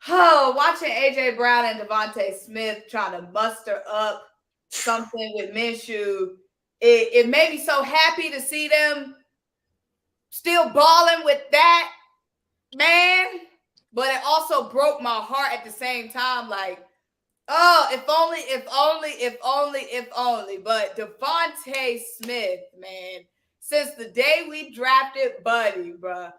watching AJ Brown and Devontae Smith trying to muster up something with Minshew. It made me so happy to see them still balling with that, man. But it also broke my heart at the same time. Like, oh, if only. But Devontae Smith, man, since the day we drafted Buddy, bruh,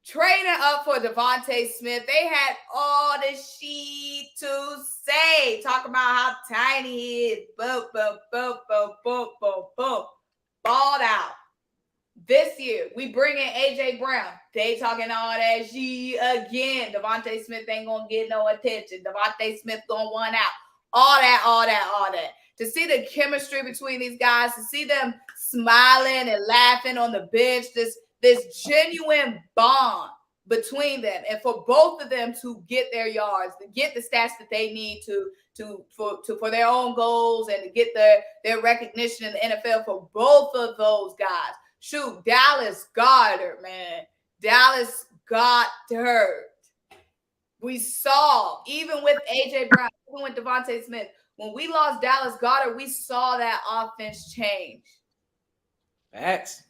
training up for Devontae Smith, they had all the shit to say, talking about how tiny he is. Boom, boom, boom, boom, boom, boom, boom. Balled out. This year, we bring in AJ Brown. They talking all that shit again. Devontae Smith ain't gonna get no attention. Devontae Smith gonna one out. All that. To see the chemistry between these guys, to see them smiling and laughing on the bench, this genuine bond between them, and for both of them to get their yards, to get the stats that they need for their own goals, and to get their recognition in the NFL for both of those guys. Shoot, Dallas Goedert, man. Dallas Goedert. We saw, even with AJ Brown, even with Devontae Smith, when we lost Dallas Goedert, we saw that offense change. Facts.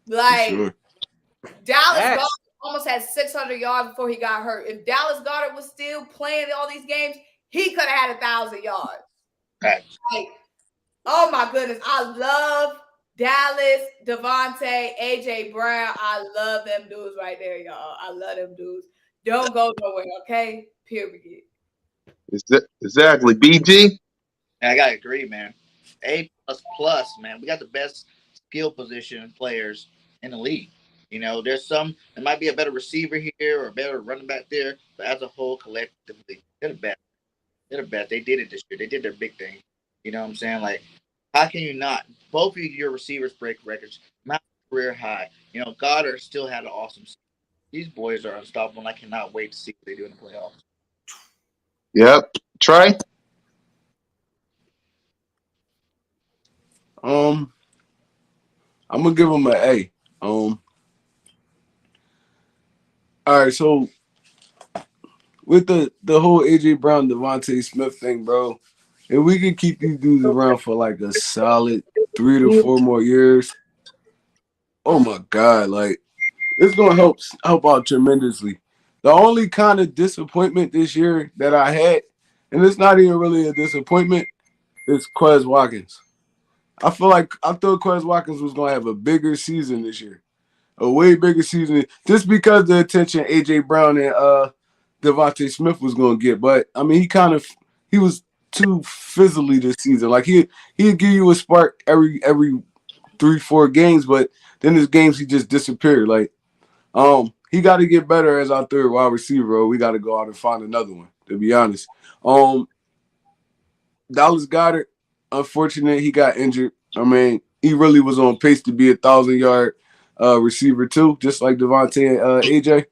Like, Sure. Dallas Goedert almost had 600 yards before he got hurt. If Dallas Goedert was still playing all these games, he could have had 1,000 yards. Right. Like, oh my goodness. I love Dallas, Devontae, AJ Brown. I love them dudes right there, y'all. I love them dudes. Don't go nowhere, okay? Period. Exactly. BG. I gotta agree, man. A plus, man. We got the best skill position players in the league. There's there might be a better receiver here or a better running back there, but as a whole, collectively, they're the best. They're the best. They did it this year. They did their big thing. You know what I'm saying? Like, how can you not? Both of your receivers break records. My career high. Goddard still had an awesome season. These boys are unstoppable, and I cannot wait to see what they do in the playoffs. Yep. Trey. I'm gonna give them an A. All right, so with the whole AJ Brown, Devontae Smith thing, bro, if we could keep these dudes around for like a solid 3 to 4 more years, oh my God, like it's gonna help out tremendously. The only kind of disappointment this year that I had, and it's not even really a disappointment, is Quez Watkins. I thought Quez Watkins was gonna have a bigger season this year, a way bigger season, just because the attention AJ Brown and Devontae Smith was gonna get. But I mean, he was too fizzly this season. Like he'd give you a spark every 3-4 games, but then there's games he just disappeared. Like, he got to get better as our third wide receiver, or we got to go out and find another one. To be honest, Dallas Goedert, unfortunate he got injured. I mean, he really was on pace to be 1,000-yard receiver too, just like Devontae and AJ.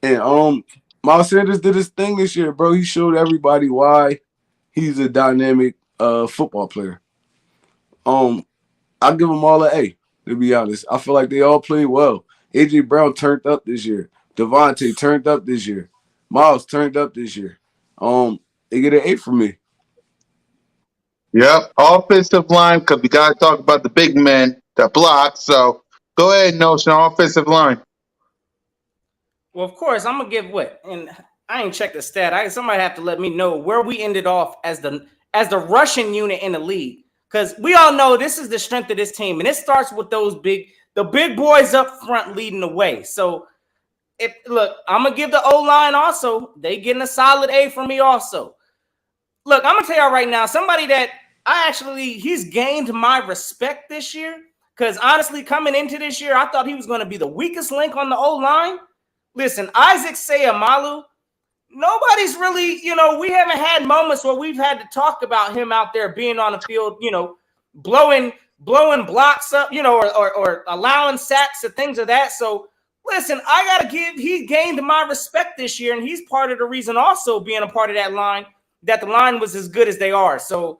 And Miles Sanders did his thing this year, bro. He showed everybody why he's a dynamic football player. I give them all an A, to be honest. I feel like they all played well. A.J. Brown turned up this year. Devontae turned up this year. Miles turned up this year. They get an A from me. Yep. Offensive line, because we got to talk about the big men that block. So go ahead, Notion. Offensive line. Well, of course, I'm gonna give what, and I ain't checked the stat. Somebody have to let me know where we ended off as the rushing unit in the league, because we all know this is the strength of this team, and it starts with the big boys up front leading the way. So, look, I'm gonna give the O line also. They getting a solid A from me also. Look, I'm gonna tell y'all right now, somebody that he's gained my respect this year, because honestly, coming into this year, I thought he was gonna be the weakest link on the O line. Listen, Isaac Seumalo, nobody's really, we haven't had moments where we've had to talk about him out there being on the field, blowing blocks up, or allowing sacks and things of that. So, listen, he gained my respect this year, and he's part of the reason also being a part of that line, that the line was as good as they are. So,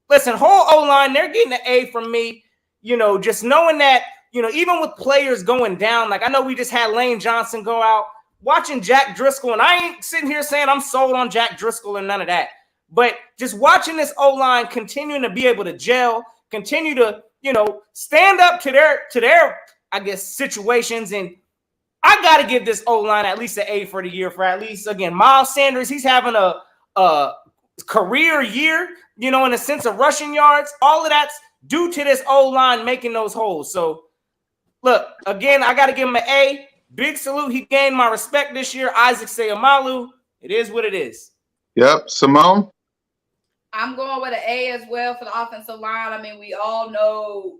listen, whole O-line, they're getting an A from me, just knowing that, even with players going down, like I know we just had Lane Johnson go out, watching Jack Driscoll, and I ain't sitting here saying I'm sold on Jack Driscoll and none of that, but just watching this O-line continuing to be able to gel, continue to, stand up to their, I guess, situations. And I got to give this O-line at least an A for the year for at least, again, Miles Sanders. He's having a career year, in the sense of rushing yards. All of that's due to this O-line making those holes. So, look, again, I got to give him an A. Big salute. He gained my respect this year. Isaac Seumalo. It is what it is. Yep. Simone? I'm going with an A as well for the offensive line. I mean, we all know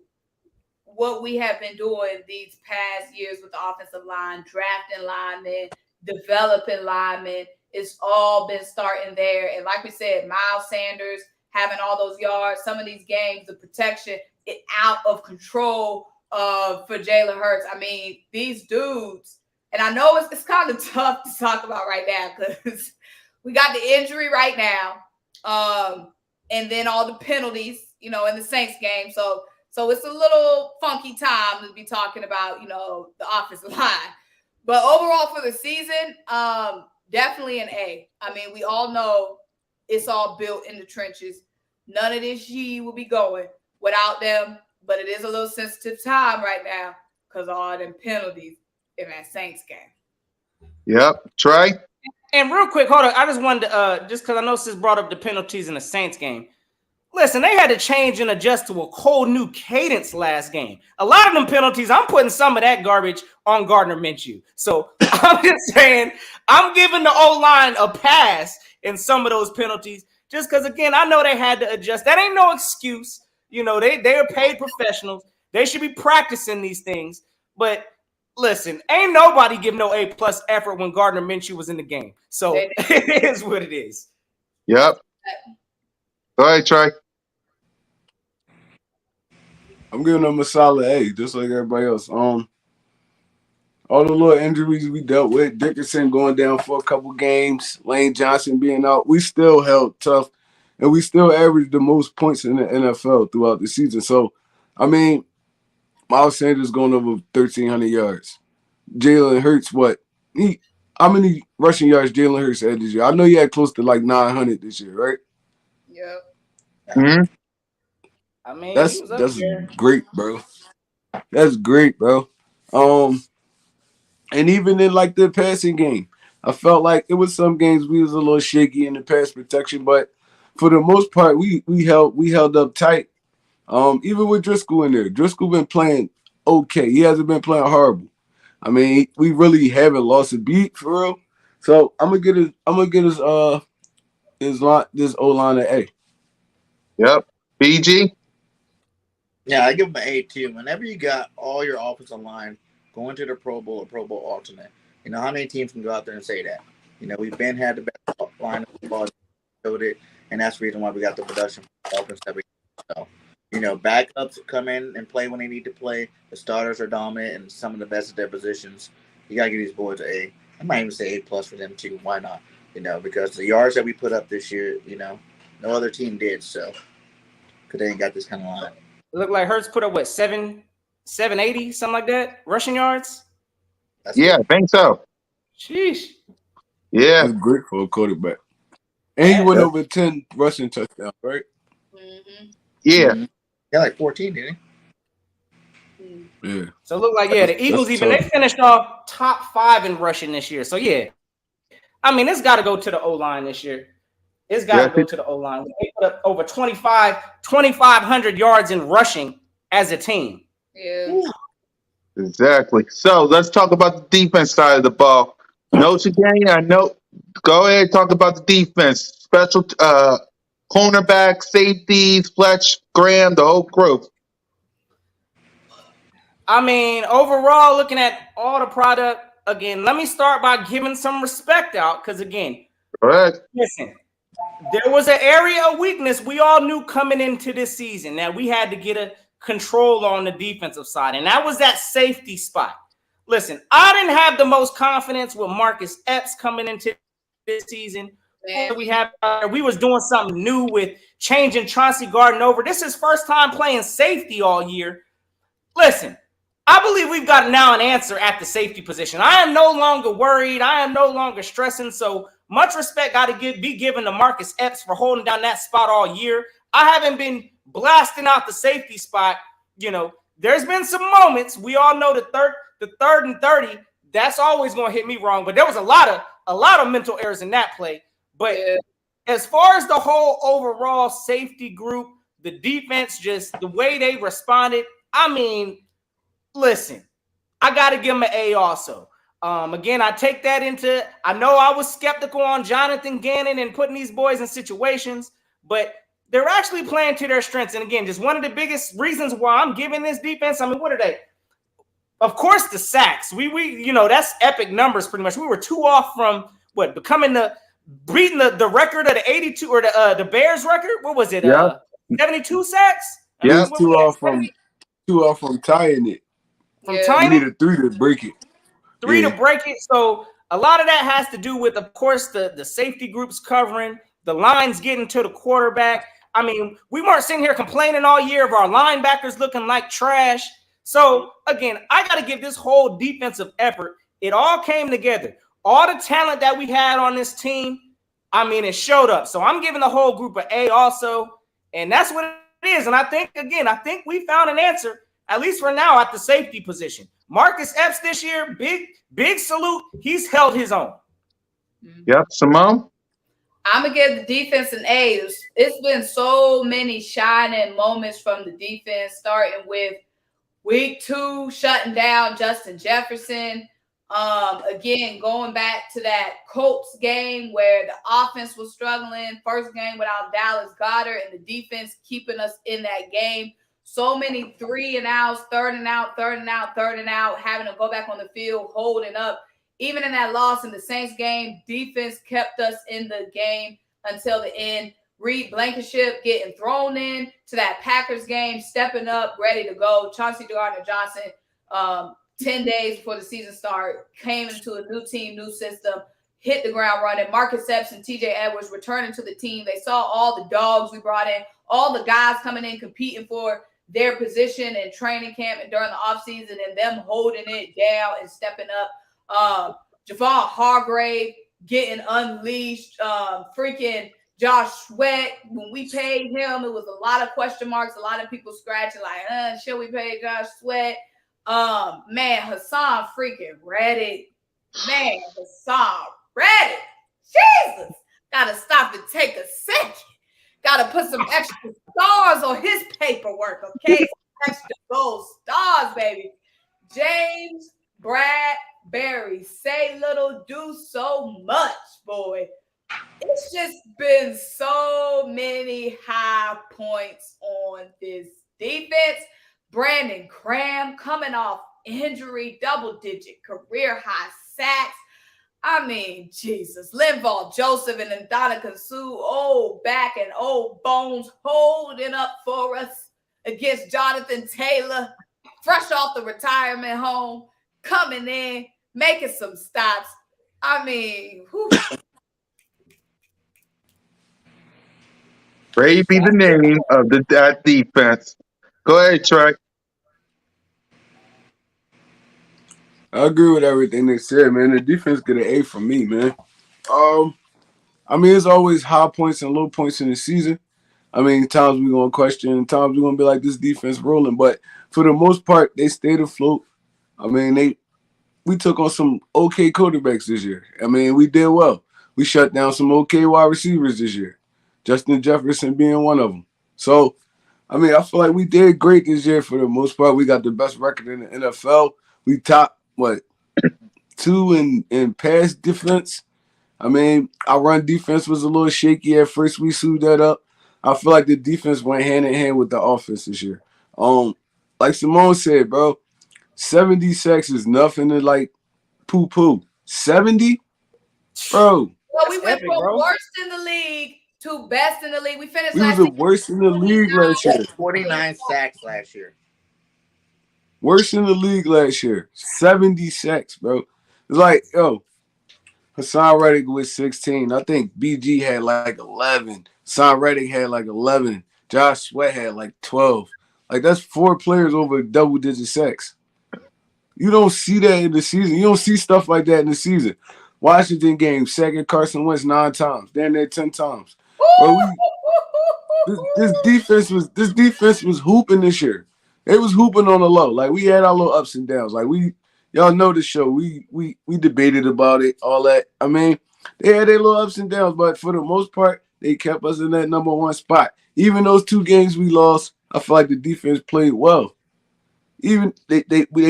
what we have been doing these past years with the offensive line, drafting linemen, developing linemen. It's all been starting there. And like we said, Miles Sanders having all those yards, some of these games, the protection, it out of control for Jalen Hurts. I mean, these dudes, and I know it's kind of tough to talk about right now because we got the injury right now, and then all the penalties, in the Saints game. So it's a little funky time to be talking about, the offensive line. But overall for the season, definitely an A. I mean, we all know it's all built in the trenches. None of this G will be going without them. But it is a little sensitive time right now because of all them penalties in that Saints game. Yep. Trey? And real quick, hold on. I just wanted to, just because I know Sis brought up the penalties in the Saints game. Listen, they had to change and adjust to a whole new cadence last game. A lot of them penalties, I'm putting some of that garbage on Gardner Minshew. So I'm just saying, I'm giving the O-line a pass in some of those penalties just because, again, I know they had to adjust. That ain't no excuse. They are paid professionals. They should be practicing these things. But listen, ain't nobody give no A-plus effort when Gardner Minshew was in the game. So it is what it is. Yep. Go ahead, Trey. I'm giving them a solid A, just like everybody else. All the little injuries we dealt with, Dickerson going down for a couple games, Lane Johnson being out, we still held tough, and we still averaged the most points in the NFL throughout the season. So, I mean, Miles Sanders going over 1,300 yards. Jalen Hurts, how many rushing yards Jalen Hurts had this year? I know he had close to like 900 this year, right? Yep. Mm-hmm. I mean, that's great, bro. That's great, bro. And even in like the passing game, I felt like it was some games we was a little shaky in the pass protection, but for the most part, we held up tight. Even with Driscoll in there, Driscoll been playing okay. He hasn't been playing horrible. I mean, we really haven't lost a beat for real. So I'm gonna get this O line an A. Yep. BG? Yeah, I give him an A too. Whenever you got all your offensive line going to the Pro Bowl or Pro Bowl alternate, you know how many teams can go out there and say that? You know, we've been had the best line of football, showed it, and that's the reason why we got the production from the offense that we so. You know, backups come in and play when they need to play. The starters are dominant and some of the best at their positions. You gotta give these boys an A. I might even say A plus for them too. Why not? You know, because the yards that we put up this year, you know, no other team did so. Because they ain't got this kind of line. It looked like Hurts put up what 780, something like that, rushing yards. That's Yeah, good. I think so. Sheesh. Yeah, That's great for a quarterback. And he Yeah. went that- over 10 rushing touchdowns, right? Mhm. yeah, Mm-hmm. Yeah, like 14, didn't Yeah. So it looked like the That's Eagles even they tough. finished off top 5 in rushing this year. So yeah, I mean it's got to go to the O line this year. It's got to yes, go to the O line. They put up over 2,500 yards in rushing as a team. Yeah. exactly. So let's talk about the defense side of the ball. Notes again. I know. Go ahead, talk about the defense. Special cornerback, safeties, Fletch, Graham, the whole crew. I mean, overall, looking at all the product, again, let me start by giving some respect out because, again, Correct. listen, there was an area of weakness we all knew coming into this season that we had to get a control on the defensive side, and that was that safety spot. Listen, I didn't have the most confidence with Marcus Epps coming into this season. Man, We was doing something new with changing Chauncey Garden over. This is his first time playing safety all year. Listen, I believe we've got now an answer at the safety position. I am no longer worried. I am no longer stressing. So much respect got to be given to Marcus Epps for holding down that spot all year. I haven't been blasting out the safety spot. You know, there's been some moments. We all know the third and 30. That's always going to hit me wrong. But there was a lot of mental errors in that play. But yeah. as far as the whole overall safety group, the defense, just the way they responded, I mean, listen, I got to give them an A also. Again, I take that into, I know I was skeptical on Jonathan Gannon and putting these boys in situations, but they're actually playing to their strengths. And again, just one of the biggest reasons why I'm giving this defense, I mean, what are they? Of course, the sacks. We you know, that's epic numbers pretty much. We were 2 off from beating the record of the 82 or the Bears record. What was it? Yep. 72 sacks? I He mean, was Yep. what we at? two off from tying it. From Yeah. We tying need it? a 3 to break it. 3 to Yeah. break it. So a lot of that has to do with, of course, the safety groups covering, the lines getting to the quarterback. I mean, we weren't sitting here complaining all year of our linebackers looking like trash. So again, I got to give this whole defensive effort. It all came together. All the talent that we had on this team, I mean, it showed up. So I'm giving the whole group an A also. And that's what it is. And I think we found an answer, at least for now, at the safety position. Marcus Epps this year, big salute. He's held his own. Yep. Simone. I'm gonna give the defense an A. It's been so many shining moments from the defense, starting with week 2 shutting down Justin Jefferson. Again, going back to that Colts game where the offense was struggling, first game without Dallas Goedert, and the defense keeping us in that game. So many 3 and outs, third and out, having to go back on the field, holding up. Even in that loss in the Saints game, defense kept us in the game until the end. Reed Blankenship getting thrown in to that Packers game, stepping up, ready to go. Chauncey Gardner-Johnson, 10 days before the season started, came into a new team, new system, hit the ground running. Marcus Epps and TJ Edwards returning to the team. They saw all the dogs we brought in, all the guys coming in competing for their position in training camp and during the offseason, and them holding it down and stepping up. Javon Hargrave getting unleashed. Freaking Josh Sweat, when we paid him, it was a lot of question marks, a lot of people scratching like, should we pay Josh Sweat? Man, Hassan freaking Reddick. Man, Hassan Reddick. Jesus. Gotta stop and take a second. Gotta put some extra stars on his paperwork, okay? Some extra gold stars, baby. James Bradbury, say little, do so much, boy. It's just been so many high points on this defense. Brandon Graham coming off injury, double-digit career high sacks. I mean, Jesus. Linval Joseph and Ndamukong Suh, old back and old bones, holding up for us against Jonathan Taylor, fresh off the retirement home, coming in, making some stops. I mean, whew. Brave be the name of that defense. Go ahead, Trey. I agree with everything they said, man. The defense get an A from me, man. I mean, it's always high points and low points in the season. I mean, times we're gonna question, times we're gonna be like this defense rolling. But for the most part, they stayed afloat. I mean, we took on some okay quarterbacks this year. I mean, we did well. We shut down some okay wide receivers this year. Justin Jefferson being one of them. So, I mean, I feel like we did great this year for the most part. We got the best record in the NFL. We top what 2 in pass defense. I mean, our run defense was a little shaky at first. We suited that up. I feel like the defense went hand in hand with the offense this year. Like Simone said, bro, 70 sacks is nothing to like poo. 70? Bro. Well, we That's went epic, from bro. worst in the league to best in the league. We finished We was last the season. worst in the league last year. 49 sacks last year. Worst in the league last year. 70 sacks, bro. It's like, yo, Hassan Reddick with 16. I think BG had like 11. Hassan Reddick had like 11. Josh Sweat had like 12. Like, that's 4 players over double-digit sacks. You don't see that in the season. You don't see stuff like that in the season. Washington game, second Carson Wentz 9 times. Damn near 10 times. Bro, this defense was hooping this year. They was hooping on the low. Like, we had our little ups and downs. Like, y'all know the show. We debated about it, all that. I mean, they had their little ups and downs, but for the most part, they kept us in that number 1 spot. Even those 2 games we lost, I feel like the defense played well. Even they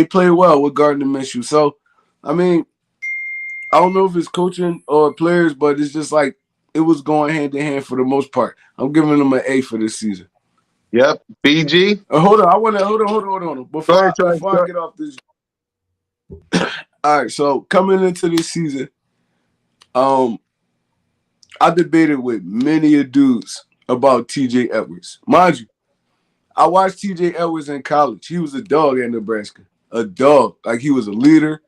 played well with Gardner Minshew. So, I mean, I don't know if it's coaching or players, but it's just like it was going hand in hand for the most part. I'm giving them an A for this season. Yep. BG. Hold on. I want to hold on. Go ahead, Trey. Before I get off this. All right. So coming into this season, I debated with many a dudes about T.J. Edwards. Mind you, I watched T.J. Edwards in college. He was a dog at Nebraska. A dog. Like, he was a leader.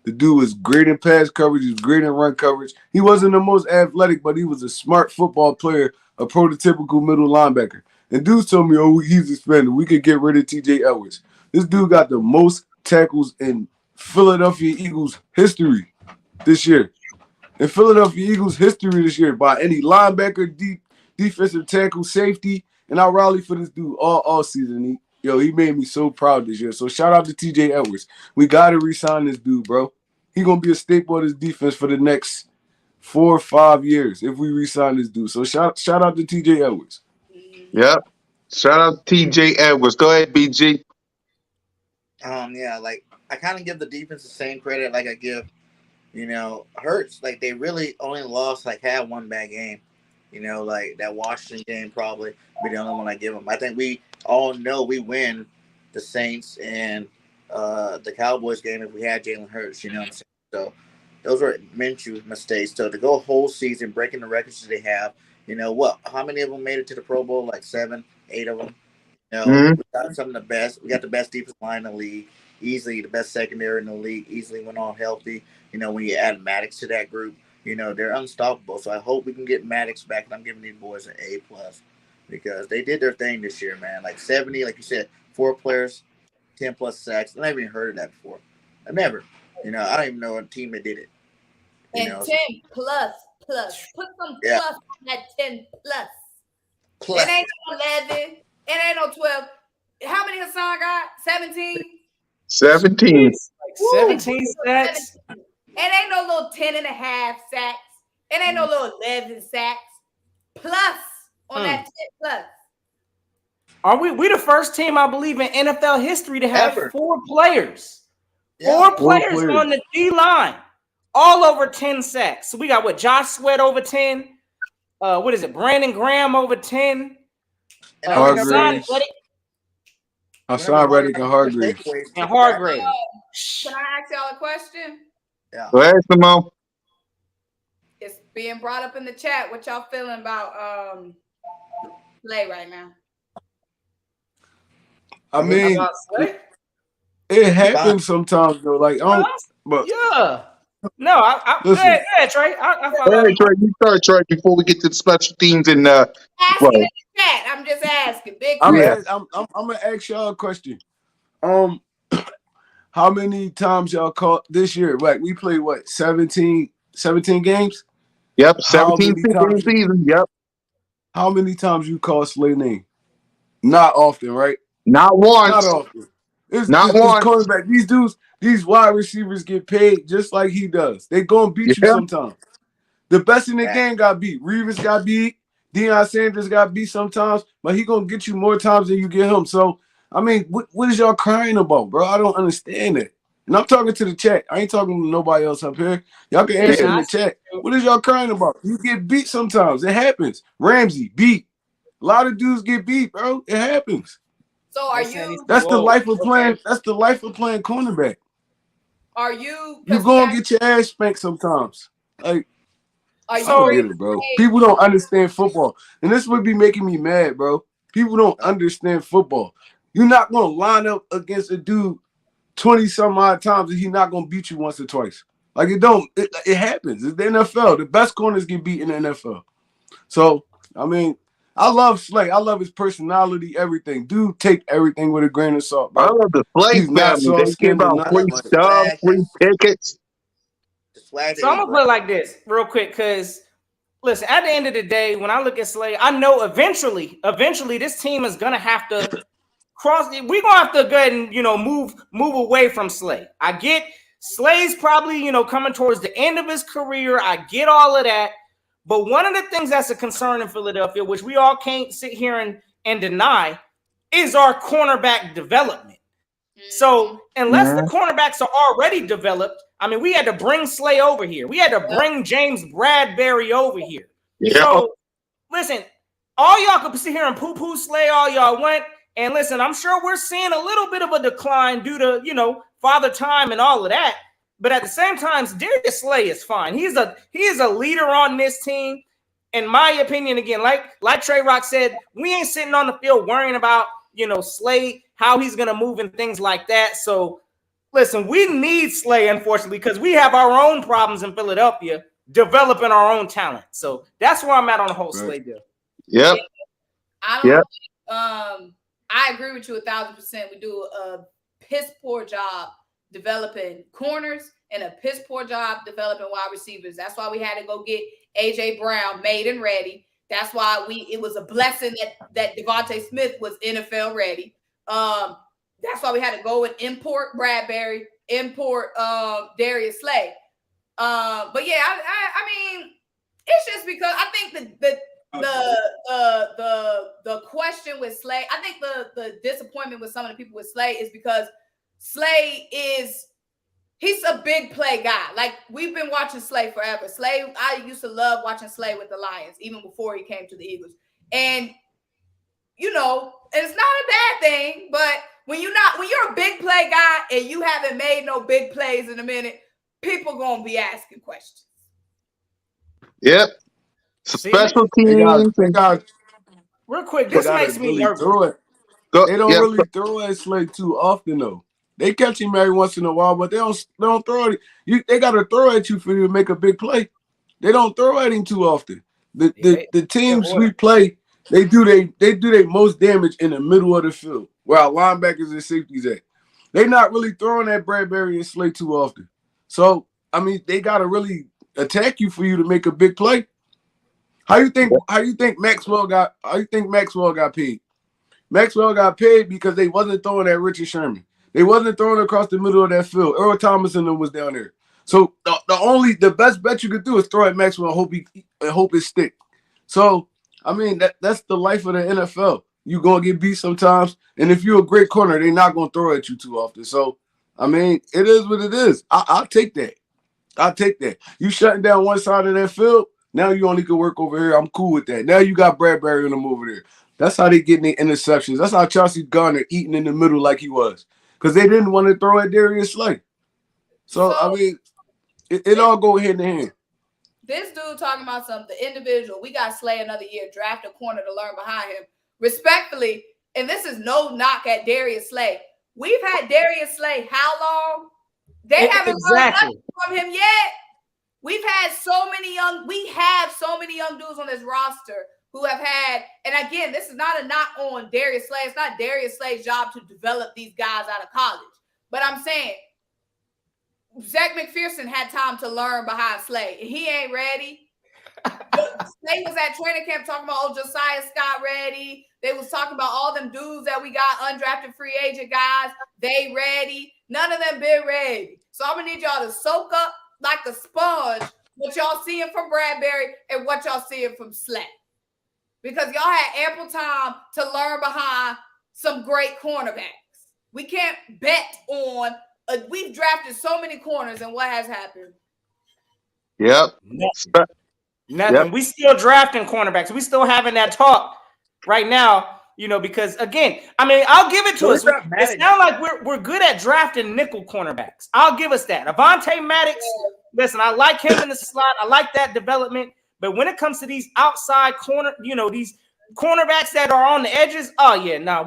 The dude was great in pass coverage. He was great in run coverage. He wasn't the most athletic, but he was a smart football player, a prototypical middle linebacker. And dudes told me, oh, he's expanded. We could get rid of T.J. Edwards. This dude got the most tackles in Philadelphia Eagles history this year. In Philadelphia Eagles history this year by any linebacker, defensive tackle, safety. And I rally for this dude all season. He made me so proud this year. So shout out to T.J. Edwards. We got to re-sign this dude, bro. He going to be a staple of this defense for the next 4 or 5 years if we re-sign this dude. So shout out to T.J. Edwards. Yep. Shout out to TJ Edwards. Go ahead, BG. Yeah, like I kind of give the defense the same credit like I give, Hurts. Like they really only lost had one bad game. Like that Washington game probably be the only one I give them. I think we all know we win the Saints and the Cowboys game if we had Jalen Hurts. You know what I'm saying? So those were Minshew mistakes. So to go a whole season breaking the records that they have, how many of them made it to the Pro Bowl? Like 7, 8 of them. We got some of the best. We got the best defensive line in the league. Easily the best secondary in the league. Easily went all healthy. When you add Maddox to that group, they're unstoppable. So I hope we can get Maddox back. And I'm giving these boys an A+ because they did their thing this year, man. Like 70, like you said, 4 players, 10+ sacks. I never even heard of that before. I never. I don't even know a team that did it. And 10 plus. Put some plus on that 10 plus. It ain't no 11. It ain't no 12. How many Hassan got? 17? 17. Like 17 sacks. It ain't no little 10 and a half sacks. It ain't no little 11 sacks. Plus on that 10 plus. Are we the first team, I believe, in NFL history to have Ever. 4 players. Yeah. 4 players on the D-line. All over 10 sacks. So we got Josh Sweat over 10. Brandon Graham over 10. And I Remember, signed Horner Reddick and had more Hargrave. takeaways And too, right? Hargrave. Can I ask y'all a question? Yeah. Go ahead, Simone. It's being brought up in the chat. What y'all feeling about Slay right now? I mean, About Slay? it happens sometimes though. Like I don't, but Yeah. No, I go listen. ahead, Trey. I All follow right, that. Trey, you start, Trey, before we get to the special teams and Asking right. in the chat. I'm just asking. Big I'm Yeah. Chris. I'm gonna ask y'all a question. How many times y'all caught this year? Like we played what 17 games? Yep. How 17 many times? game season. Yep. How many times you call Slay name? Not often, right? Not Not once. often. Not It's once. cornerback. These dudes, these wide receivers get paid just like he does. They gonna beat you Yeah. sometimes. The best in the Yeah. game got beat. Reeves got beat. Deion Sanders got beat sometimes, but he gonna get you more times than you get him. So I mean, what is y'all crying about, bro? I don't understand it. And I'm talking to the chat. I ain't talking to nobody else up here. Y'all can answer Yeah. in the chat. What is y'all crying about? You get beat sometimes. It happens. Ramsey beat. A lot of dudes get beat, bro. It happens. So They saying he's That's too the old. life of Okay. playing. That's the life of playing cornerback. Are you? You gonna get your ass spanked sometimes. Like Are I you don't ready get to it, bro. say? People don't understand football, and this would be making me mad, bro. People don't understand football. You're not gonna line up against a dude 20 some odd times, and he's not gonna beat you once or twice. Like it don't. It happens. It's the NFL. The best corners get beat in the NFL. So I mean, I love Slay. I love his personality, everything. Dude, take everything with a grain of salt, I bro. love the Slay He's not family. They soft give skinned or out I free nothing. love Like, the stuff, swag. free tickets. The swag that So I'm he gonna put brings. it like this real quick, because listen, at the end of the day, when I look at Slay, I know eventually this team is gonna have to cross. We're gonna have to go ahead and move away from Slay. I get Slay's probably coming towards the end of his career. I get all of that, but one of the things that's a concern in Philadelphia, which we all can't sit here and deny, is our cornerback development. So unless the Mhm. cornerbacks are already developed, I mean, we had to bring Slay over here. We had to bring James Bradbury over here. Yeah. So listen, all y'all could sit here and poo-poo Slay all y'all want. And listen, I'm sure we're seeing a little bit of a decline due to, father time and all of that. But at the same time, Darius Slay is fine. He is a leader on this team. In my opinion, again, like Trey Rock said, we ain't sitting on the field worrying about, Slay, how he's gonna move and things like that. So listen, we need Slay, unfortunately, because we have our own problems in Philadelphia developing our own talent. So that's where I'm at on the whole Slay deal. Yep. I Yep. don't. I agree with you 1,000%. We do a piss poor job developing corners and a piss poor job developing wide receivers. That's why we had to go get AJ Brown made and ready. That's why it was a blessing that Devontae Smith was NFL ready. That's why we had to go and import Bradbury, import Darius Slay. But yeah, I mean, it's just because I think the question with Slay, I think the disappointment with some of the people with Slay is because Slay he's a big play guy. Like, we've been watching Slay forever. Slay, I used to love watching Slay with the Lions, even before he came to the Eagles. And it's not a bad thing, but when you're a big play guy and you haven't made no big plays in a minute, people gonna be asking questions. Yep. Special they teams got, and Real quick, they this gotta makes me really nervous. throw it. go. They don't Yep. really throw at Slay too often though. They catch him every once in a while, but they don't throw it. They gotta throw at you for you to make a big play. They don't throw at him too often. The teams we play, they do their most damage in the middle of the field, where our linebackers and safeties at. They're not really throwing at Bradbury and Slay too often. So I mean, they gotta really attack you for you to make a big play. How you think Maxwell got paid? Maxwell got paid because they wasn't throwing at Richard Sherman. They wasn't throwing across the middle of that field. Earl Thomas and them was down there. So the best bet you could do is throw at Maxwell and hope it stick. So I mean that's the life of the NFL. You gonna get beat sometimes, and if you're a great corner, they're not gonna throw at you too often. So I mean, it is what it is. I'll take that. I'll take that. You shutting down one side of that field. Now you only can work over here. I'm cool with that. Now you got Bradbury and them over there. That's how they getting the interceptions. That's how Chelsea Garner eating in the middle like he was. Because they didn't want to throw at Darius Slay. So, I mean, it all go hand in hand. This dude talking about something, the individual. We got Slay another year, draft a corner to learn behind him. Respectfully, and this is no knock at Darius Slay. We've had Darius Slay how long? They haven't learned nothing from him yet. We have so many young dudes on this roster who have had, and again, this is not a knock on Darius Slay. It's not Darius Slay's job to develop these guys out of college. But I'm saying Zach McPherson had time to learn behind Slay. He ain't ready. Slay was at training camp talking about Josiah Scott ready. They was talking about all them dudes that we got, undrafted free agent guys. They ready. None of them been ready. So I'm going to need y'all to soak up like a sponge what y'all seeing from Bradbury and what y'all seeing from Slay. Because y'all had ample time to learn behind some great cornerbacks. We can't bet on we've drafted so many corners, and what has happened? Yep. Nothing. Yep. We still drafting cornerbacks. We still having that talk right now, because again, I mean, I'll give it to us. It sounds like we're good at drafting nickel cornerbacks. I'll give us that. Avonte Maddox, listen, I like him in the slot. I like that development. But when it comes to these outside corner, these cornerbacks that are on the edges,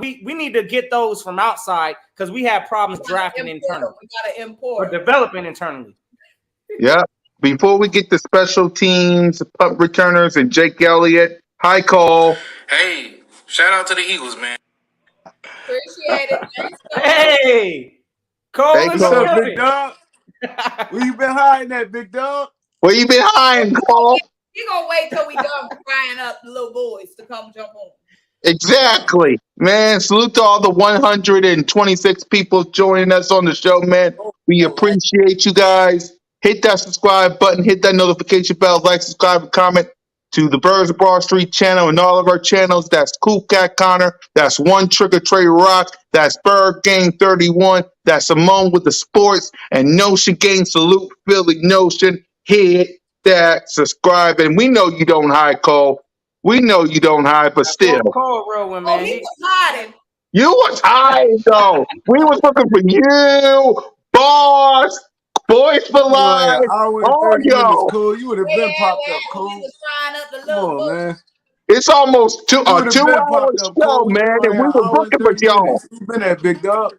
we need to get those from outside because we have problems drafting internally. We gotta import or developing internally. Yeah. Before we get to special teams, punt returners, and Jake Elliott, hi, Cole. Hey, shout out to the Eagles, man. Appreciate it. Thanks, Hey, Cole Hey, and What's Cole. up, big dog? Where you been hiding at, big dog? Where you been hiding, Cole? He gonna wait till we done frying up the little boys to come jump on. Exactly. Man, salute to all the 126 people joining us on the show, man. We appreciate you guys. Hit that subscribe button, hit that notification bell, like, subscribe, and comment to the Birds of Broad Street channel and all of our channels. That's Cool Cat Connor. That's One Trigger Trey Rock. That's Bird Gang 31. That's Simone with the sports and Notion Gang. Salute Philly Notion. Hit that subscribe. And we know you don't hide, Cole. We know you don't hide, but still. Cole rolling, man. He was hiding. You was hiding, though. We was looking for you, boss, boys for life. Hour and All 30 minutes, y'all. Cole. You would have been popped up, He Cole. was frying up the Come little on, boys. man. It's almost a You would have been 2-hour popped up, show, Cole. man, You and we an was hour and looking for 30 y'all. minutes. You been that, big dog.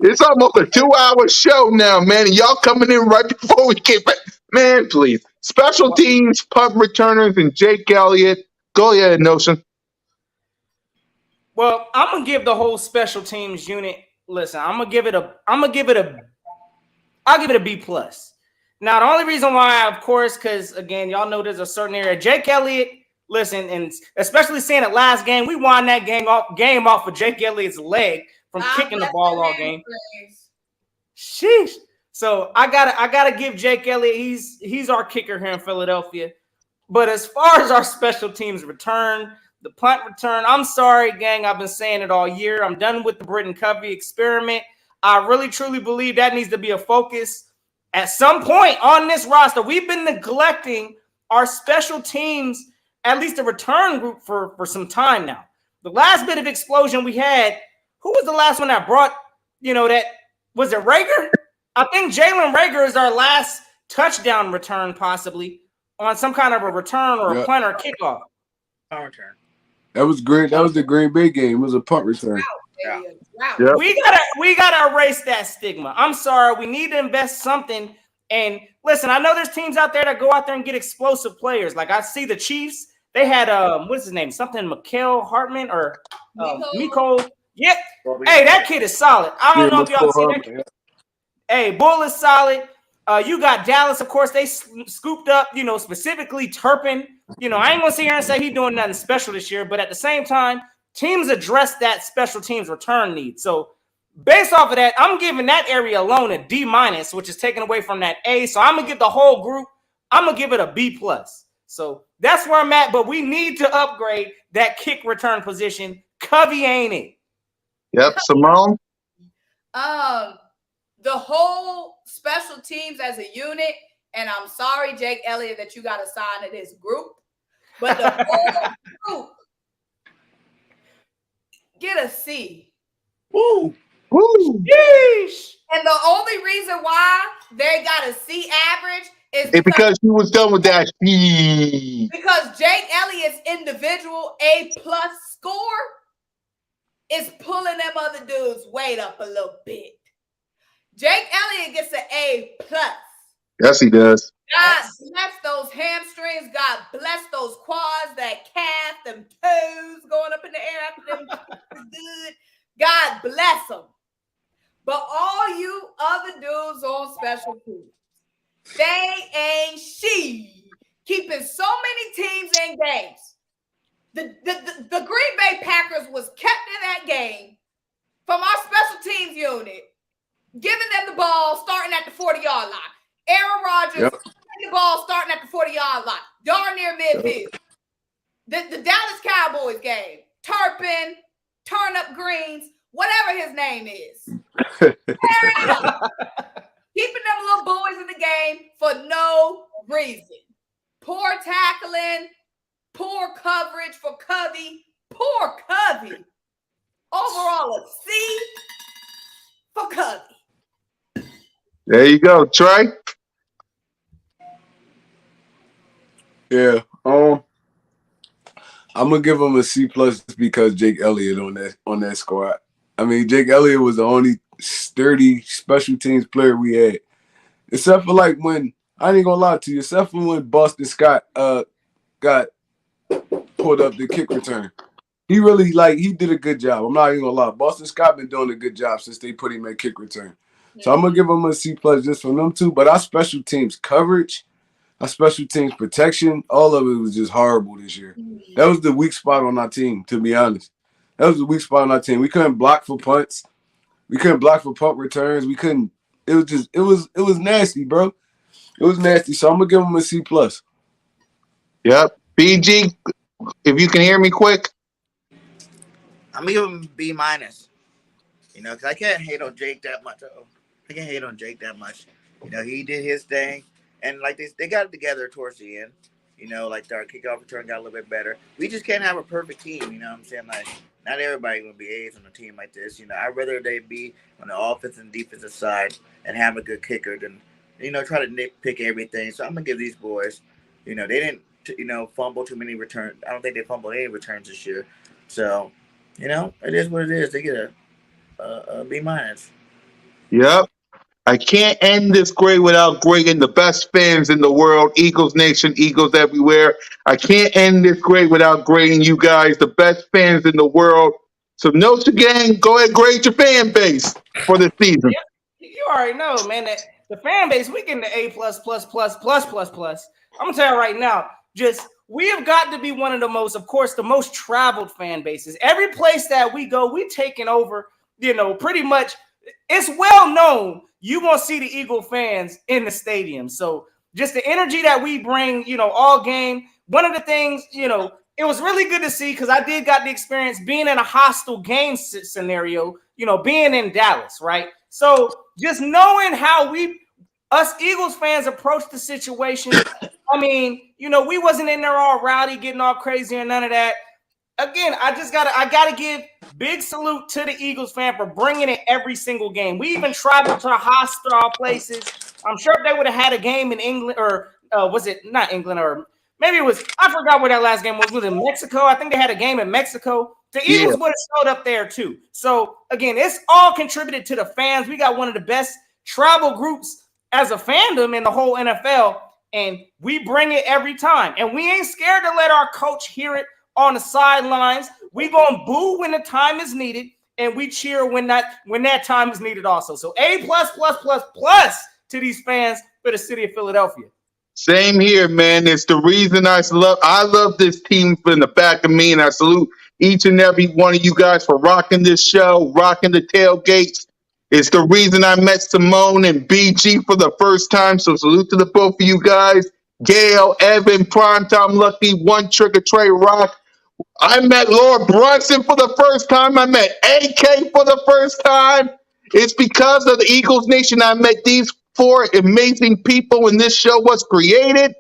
It's almost a 2-hour show now, man, and y'all coming in right before we get back. Man, please. Special teams, punt returners, and Jake Elliott. Go ahead, Notion. Well, I'm gonna give the whole special teams unit. Listen, I'll give it a B plus. Now, the only reason why, of course, because again, y'all know there's a certain area. Jake Elliott, listen, and especially seeing it last game, we won that game off of Jake Elliott's leg from kicking the ball all game. Sheesh. So I gotta give Jake Elliott. He's our kicker here in Philadelphia. But as far as our special teams return, the punt return, I'm sorry, gang. I've been saying it all year. I'm done with the Britton Covey experiment. I really, truly believe that needs to be a focus at some point on this roster. We've been neglecting our special teams, at least the return group, for some time now. The last bit of explosion we had, who was the last one that brought, that was it Rager? I think Jalen Rager is our last touchdown return, possibly on some kind of a return or a punt or kickoff. Punt return. That was great. That was the Green Bay game. It was a punt return. Yeah. Yep. We gotta erase that stigma. I'm sorry. We need to invest something. And listen, I know there's teams out there that go out there and get explosive players. Like I see the Chiefs. They had what's his name? Something Mikael Hartman or Miko. Yeah. Hey, that kid is solid. I don't know if y'all see that kid. Hey, Bull is solid. You got Dallas, of course. They scooped up, specifically Turpin. I ain't gonna sit here and say he's doing nothing special this year, but at the same time, teams address that special teams return need. So based off of that, I'm giving that area alone a D-, which is taken away from that A. So I'm gonna give the whole group, I'm gonna give it a B+. So that's where I'm at, but we need to upgrade that kick return position. Covey ain't it. Yep, Simone. The whole special teams as a unit, and I'm sorry, Jake Elliott, that you got assigned to this group, but the whole group get a C. Woo! Woo! Yeesh. And the only reason why they got a C average is It's because he was done with that. He. because Jake Elliott's individual A+ score is pulling them other dudes' weight up a little bit. Jake Elliott gets an A+. Yes, he does. God bless those hamstrings. God bless those quads, that calf, them toes going up in the air after them is good. God bless them. But all you other dudes on special teams, they ain't she keeping so many teams in games. The Green Bay Packers was kept in that game from our special teams unit, giving them the ball starting at the 40-yard line. Aaron Rodgers the ball starting at the 40-yard line, darn near midfield. The Dallas Cowboys game, Turpin, Turnip Greens, whatever his name is. Keeping them little boys in the game for no reason. Poor tackling, poor coverage for Covey, poor Covey. Overall, a C for Covey. There you go, Trey. Yeah. I'm gonna give him a C+ because Jake Elliott on that squad. I mean, Jake Elliott was the only sturdy special teams player we had, except for like when I ain't gonna lie to you, except for when Boston Scott got pulled up the kick return. He really he did a good job. I'm not even gonna lie. Boston Scott been doing a good job since they put him at kick return. So I'm gonna give him a C+ just from them two. But our special teams coverage, our special teams protection, all of it was just horrible this year. That was the weak spot on our team, to be honest. That was the weak spot on our team. We couldn't block for punts. We couldn't block for punt returns. We couldn't. It was nasty, bro. It was nasty. So I'm gonna give him a C+. Yep. BG, if you can hear me quick. I'm gonna give him B-. You know, because I can't hate on Jake that much. I can't hate on Jake that much. You know, he did his thing, and like they got it together towards the end. You know, like our kickoff return got a little bit better. We just can't have a perfect team. You know what I'm saying? Like, not everybody gonna be A's on a team like this. You know, I'd rather they be on the offensive and defensive side and have a good kicker than, you know, try to nitpick everything. So I'm gonna give these boys. You know, they didn't, fumble too many returns. I don't think they fumbled any returns this year. So, you know, it is what it is. They get a B-. Yep. I can't end this grade without grading the best fans in the world, Eagles Nation, Eagles everywhere. I can't end this grade without grading you guys, the best fans in the world. So Notre Gang, go ahead, grade your fan base for this season. You already know, man, that the fan base, we getting the A+++++++. I'm gonna tell you right now, we have got to be one of the most, of course, the most traveled fan bases. Every place that we go, we taking over, pretty much. It's well known you're going to see the Eagle fans in the stadium. So just the energy that we bring, all game. One of the things, it was really good to see because I got the experience being in a hostile game scenario, being in Dallas, right? So just knowing how us Eagles fans approach the situation. I mean, we wasn't in there all rowdy, getting all crazy or none of that. Again, I gotta give big salute to the Eagles fan for bringing it every single game. We even traveled to hostile places. I'm sure if they would have had a game in England, or was it not England, or maybe it was, I forgot where that last game was. Was it Mexico? I think they had a game in Mexico. The Eagles would have showed up there too. So again, it's all contributed to the fans. We got one of the best travel groups as a fandom in the whole NFL, and we bring it every time. And we ain't scared to let our coach hear it on the sidelines. We gonna boo when the time is needed, and we cheer when that time is needed also. So A++++ to these fans for the city of Philadelphia. Same here, man. It's the reason I love this team from the back of me, and I salute each and every one of you guys for rocking this show, rocking the tailgates. It's the reason I met Simone and BG for the first time. So salute to the both of you guys. Gail, Evan, Primetime Lucky, One Trigger Trey Rock. I met Laura Brunson for the first time. I met AK for the first time. It's because of the Eagles Nation I met these four amazing people when this show was created.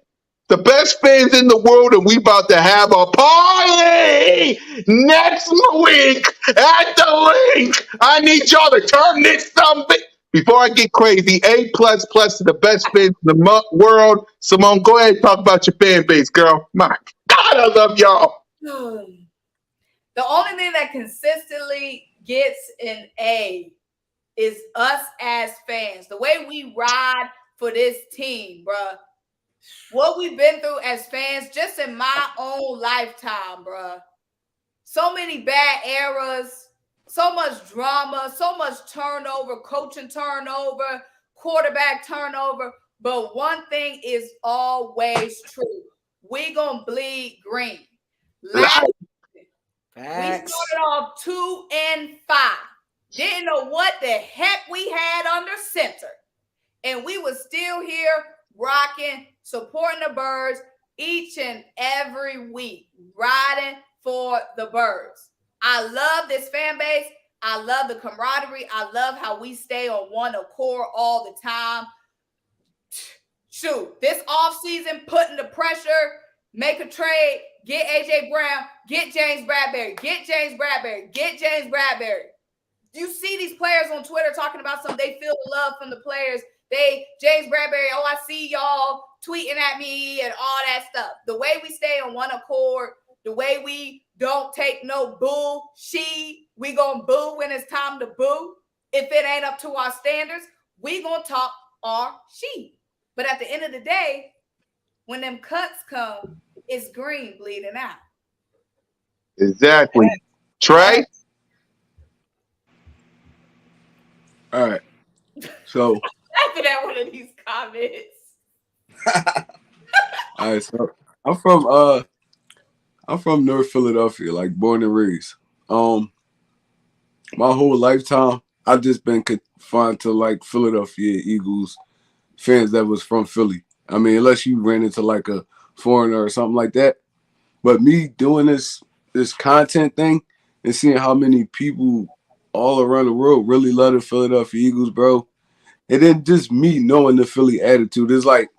the best fans in the world, and we about to have a party next week at the link. I need y'all to turn this something. Before I get crazy, A++ to the best fans in the world. Simone, go ahead and talk about your fan base, girl. My God, I love y'all. The only thing that consistently gets an A is us as fans. The way we ride for this team, bruh. What we've been through as fans just in my own lifetime, bruh. So many bad eras, so much drama, so much turnover, coaching turnover, quarterback turnover. But one thing is always true. We gonna bleed green. Last we Facts. started off 2-5. Didn't know what the heck we had under center. And we was still here rocking, supporting the Birds each and every week, riding for the Birds. I love this fan base. I love the camaraderie. I love how we stay on one accord all the time. Shoot, this offseason, putting the pressure, make a trade, get A.J. Brown, get James Bradberry, get James Bradberry, get James Bradberry. You see these players on Twitter talking about they feel the love from the players. James Bradberry, oh, I see y'all tweeting at me and all that stuff. The way we stay on one accord, the way we don't take no bullshit, we gonna boo when it's time to boo. If it ain't up to our standards, we gonna talk our shit. But at the end of the day, when them cuts come, it's green bleeding out. Exactly. Trey? All right. So Laughing at one of these comments. all right, so I'm from North Philadelphia, like born and raised. My whole lifetime I've just been confined to like Philadelphia Eagles fans that was from Philly. I mean, unless you ran into like a foreigner or something like that. But me doing this content thing and seeing how many people all around the world really love the Philadelphia Eagles, bro. And then just me knowing the Philly attitude is like,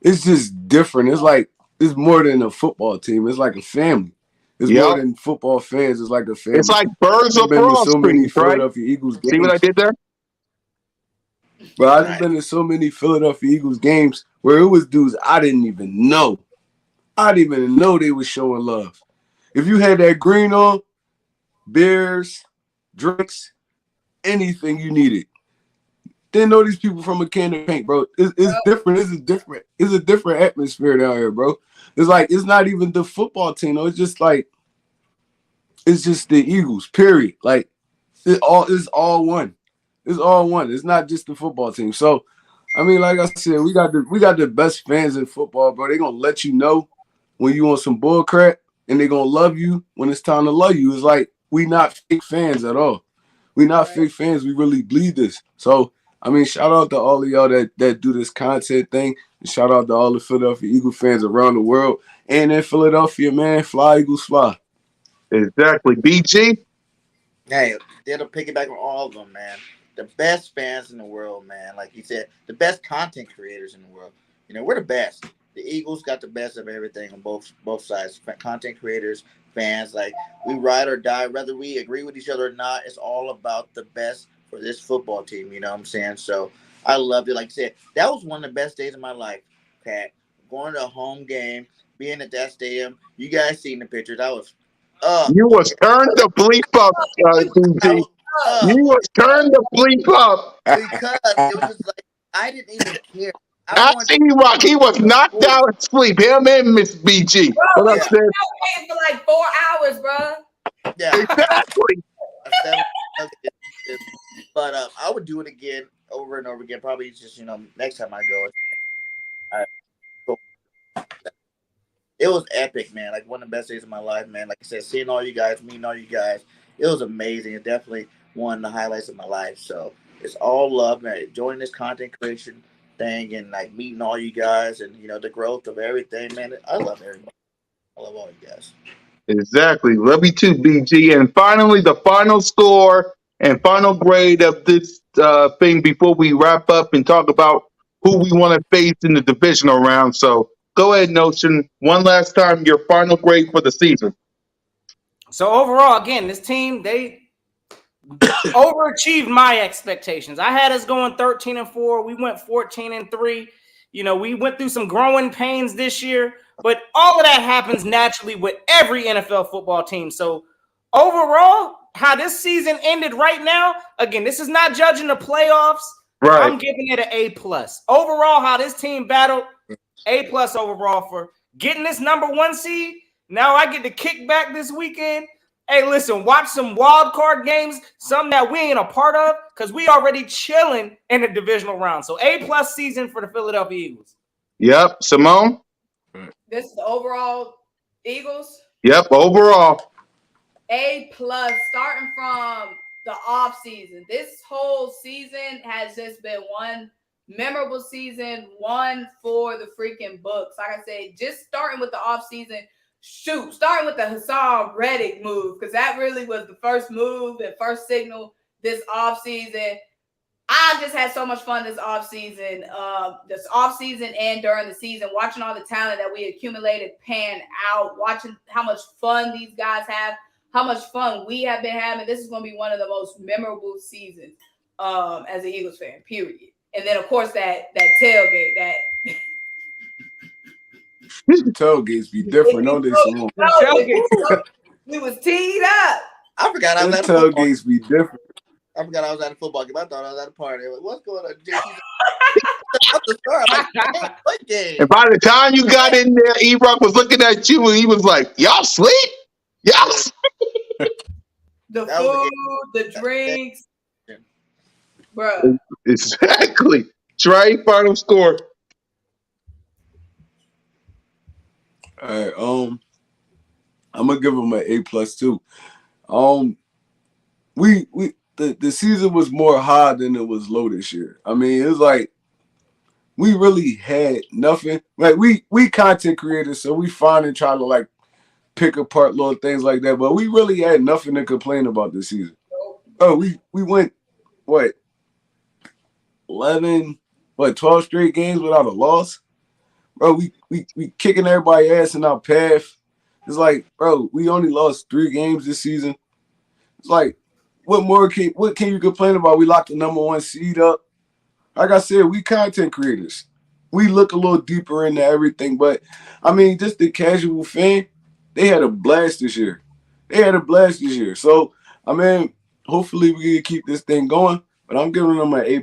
it's just different. It's like, it's more than a football team. It's like a family. It's more than football fans. It's like a family. It's like birds I've of been to Broad so Street, many right? Philadelphia Eagles games. See what I did there? But I've just been to so many Philadelphia Eagles games where it was dudes I didn't even know. I didn't even know they was showing love. If you had that green on, beers, drinks, anything you needed. Didn't know these people from a can of paint, bro. It's different. It's a different atmosphere down here, bro. It's like it's not even the football team. No, it's just the Eagles. Period. Like it's all one. It's all one. It's not just the football team. So, I mean, like I said, we got the best fans in football, bro. They gonna let you know when you on some bull crap, and they gonna love you when it's time to love you. It's like we not fake fans at all. We not fake fans. We really bleed this. So. I mean, shout out to all of y'all that do this content thing. And shout out to all the Philadelphia Eagle fans around the world. And in Philadelphia, man, fly Eagles fly. Exactly. BG? Hey, it'll piggyback on all of them, man. The best fans in the world, man. Like you said, the best content creators in the world. You know, we're the best. The Eagles got the best of everything on both sides. Content creators, fans, like we ride or die, whether we agree with each other or not. It's all about the best for this football team. You know what I'm saying? So I loved it. Like I said, that was one of the best days of my life, Pat. Going to a home game, being at that stadium. You guys seen the pictures. I was You was turned the bleep up, BG. You was turned the bleep up. because it was just like I didn't even care. I see you, Rock. He was knocked out asleep. Him and Miss BG. Bro, What we up, was sis? waiting for like 4 hours, bro. Yeah, Exactly. but I would do it again, over and over again. Probably just next time I go. It was epic, man. Like one of the best days of my life, man. Like I said, seeing all you guys, meeting all you guys, it was amazing. It definitely one of the highlights of my life. So it's all love, man. Joining this content creation thing and like meeting all you guys and the growth of everything, man. I love everybody. I love all you guys. Exactly. Love you too, BG. And finally, the final score and final grade of this thing before we wrap up and talk about who we want to face in the divisional round. So Go ahead, Notion. One last time, your final grade for the season. So overall, again, this team, they overachieved my expectations. I had us going 13-4. We went 14-3. You know, we went through some growing pains this year, but all of that happens naturally with every NFL football team. So overall, how this season ended right now, again, this is not judging the playoffs. Right. I'm giving it an A+. Overall, how this team battled, A+ overall for getting this number 1 seed. Now I get to kick back this weekend. Hey, listen, watch some wild card games, some that we ain't a part of, because we already chilling in the divisional round. So A+ season for the Philadelphia Eagles. Yep. Simone? This is the overall Eagles. Yep. Overall. A+, starting from the off season. This whole season has just been one memorable season, one for the freaking books. Like I said, just starting with the off season. Starting with the Hassan Reddick move, because that really was the first move and first signal this offseason. I just had so much fun this offseason and during the season, watching all the talent that we accumulated pan out, watching how much fun these guys have, how much fun we have been having. This is going to be one of the most memorable seasons as an Eagles fan, period. And then, of course, that tailgate, that The tailgates be different, don't they, Simone? we was teed up. I forgot I was The at a football. tailgates be different. I forgot I was at a football game. I thought I was at a party. Like, what's going on? What's the story? I'm like, hey, what game? And by the time you got in there, E-Rock was looking at you and he was like, y'all sleep? Y'all sleep? The That was food, the drinks. Bruh. Exactly. Trey, final score. All right, I'm gonna give them an A+ too. The season was more high than it was low this year. I mean, it was like we really had nothing. Like we content creators, so we find and try to like pick apart little things like that. But we really had nothing to complain about this season. Oh, we went what 12 straight games without a loss. Bro, we kicking everybody ass in our path. It's like, bro, we only lost 3 games this season. It's like, what can you complain about? We locked the number 1 seed up. Like I said, we content creators. We look a little deeper into everything. But I mean, just the casual fan, they had a blast this year. So I mean, hopefully we can keep this thing going. But I'm giving them an A+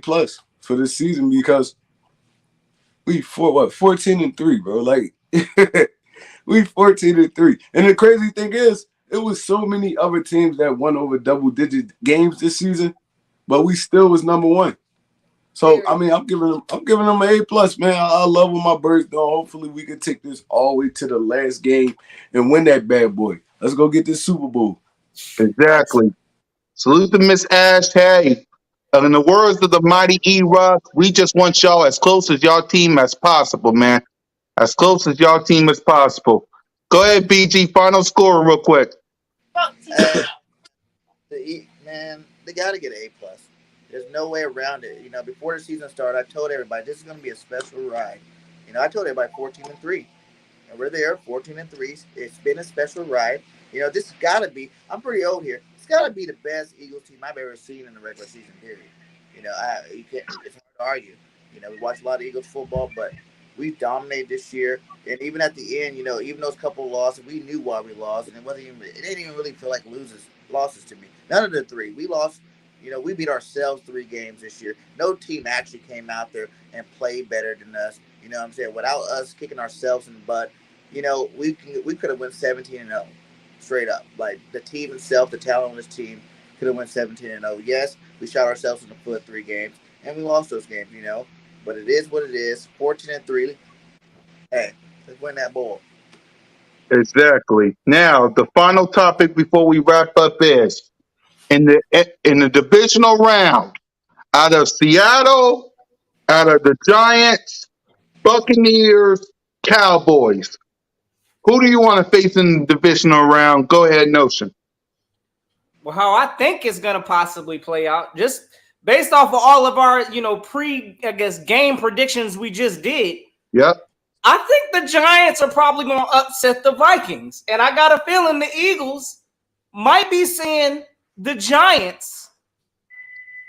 for this season because we 14-3, bro. Like we 14-3. And the crazy thing is, it was so many other teams that won over double-digit games this season, but we still was number 1. So I mean, I'm giving them an A+, man. I love what my Birds doing. Hopefully, we can take this all the way to the last game and win that bad boy. Let's go get this Super Bowl. Exactly. Salute to Miss Ash. Hey, in the words of the mighty E-Rock, we just want y'all as close as y'all team as possible, man. As close as y'all team as possible. Go ahead, BG. Final score real quick. Man, they got to get an A+. There's no way around it. You know, before the season started, I told everybody this is going to be a special ride. You know, I told everybody 14-3. And we're there, 14-3. It's been a special ride. You know, this has got to be, I'm pretty old here. It's got to be the best Eagles team I've ever seen in the regular season period. You know, it's hard to argue. You know, we watch a lot of Eagles football, but we dominated this year. And even at the end, you know, even those couple of losses, we knew why we lost. And it didn't even really feel like losses to me. None of the 3. We lost. You know, we beat ourselves 3 games this year. No team actually came out there and played better than us. You know what I'm saying? Without us kicking ourselves in the butt, you know, we could have went 17-0 straight up. Like the team itself, the talent on this team could have went 17-0. Yes, we shot ourselves in the foot 3 games, and we lost those games, you know. But it is what it is. 14-3. Hey, let's win that ball. Exactly. Now, the final topic before we wrap up is in the divisional round, out of Seattle, out of the Giants, Buccaneers, Cowboys. Who do you want to face in the divisional round? Go ahead, Notion. Well, how I think it's going to possibly play out, just based off of all of our, game predictions we just did. Yep. I think the Giants are probably going to upset the Vikings. And I got a feeling the Eagles might be seeing the Giants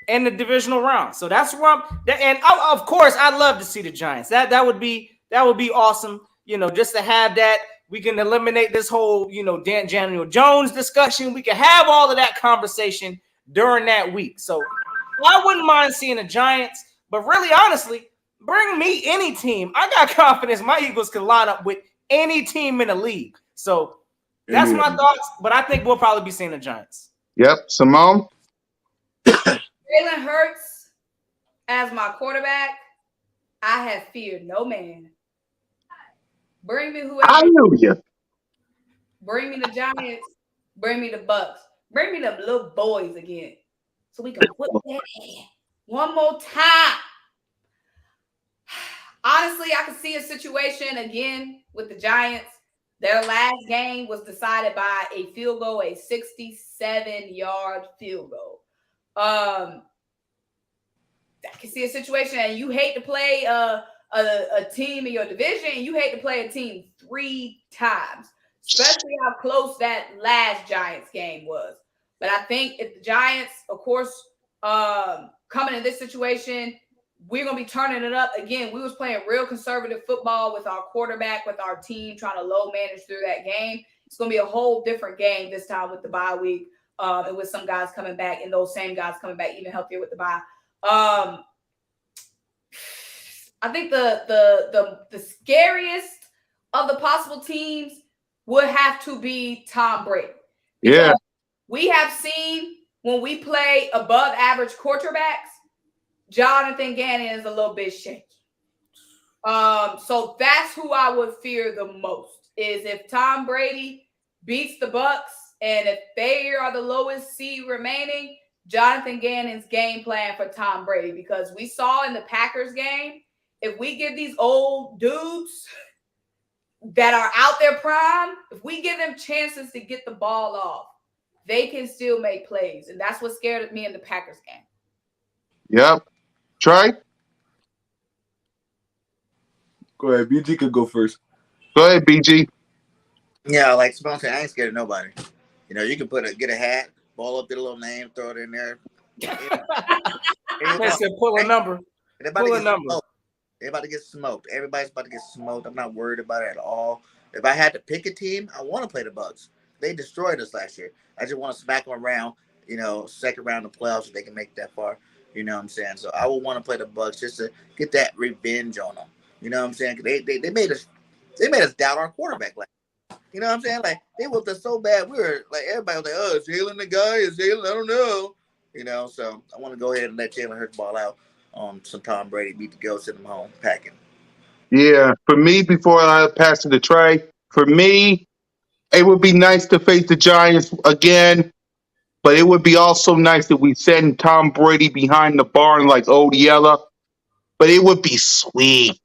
in the divisional round. So that's where I'm. And of course, I'd love to see the Giants. That would be awesome. Just to have that. We can eliminate this whole, Daniel Jones discussion. We can have all of that conversation during that week. So I wouldn't mind seeing the Giants. But really, honestly, bring me any team. I got confidence my Eagles can line up with any team in the league. So that's my thoughts. But I think we'll probably be seeing the Giants. Yep. Simone? Jalen Hurts as my quarterback, I have feared no man. Bring me whoever. Hallelujah. Bring me the Giants. Bring me the Bucks. Bring me the little boys again, so we can whip that ass one more time. Honestly, I can see a situation again with the Giants. Their last game was decided by a field goal, a 67-yard field goal. I can see a situation, and you hate to play a team in your division, and you hate to play a team 3 times, especially how close that last Giants game was. But I think if the Giants, of course, coming in this situation, we're going to be turning it up. Again, we was playing real conservative football with our quarterback, with our team, trying to low manage through that game. It's going to be a whole different game this time with the bye week, and with some guys coming back, and those same guys coming back even healthier with the bye. I think the scariest of the possible teams would have to be Tom Brady. Yeah. We have seen when we play above average quarterbacks, Jonathan Gannon is a little bit shaky. So that's who I would fear the most, is if Tom Brady beats the Bucks, and if they are the lowest seed remaining, Jonathan Gannon's game plan for Tom Brady, because we saw in the Packers game, if we give these old dudes that are out their prime, if we give them chances to get the ball off, they can still make plays. And that's what scared me in the Packers game. Yep. Trey? Go ahead. BG could go first. Go ahead, BG. Yeah, like Simone said, I ain't scared of nobody. You can get a hat, ball up, get a little name, throw it in there. I said pull a number. Pull a number. They're about to get smoked. Everybody's about to get smoked. I'm not worried about it at all. If I had to pick a team, I want to play the Bucks. They destroyed us last year. I just want to smack them around, second round of playoffs so they can make that far. You know what I'm saying? So I would want to play the Bucks just to get that revenge on them. You know what I'm saying? They made us doubt our quarterback last year. You know what I'm saying? Like, they whooped us so bad. We were like, everybody was like, oh, is Jalen the guy? Is Jalen? I don't know. So I want to go ahead and let Jalen Hurts ball out on some Tom Brady, beat the GOAT, send them home packing. Yeah. For me, before I pass it to Trey, for me, it would be nice to face the Giants again, but it would be also nice that we send Tom Brady behind the barn like Old Yeller. But it would be sweet.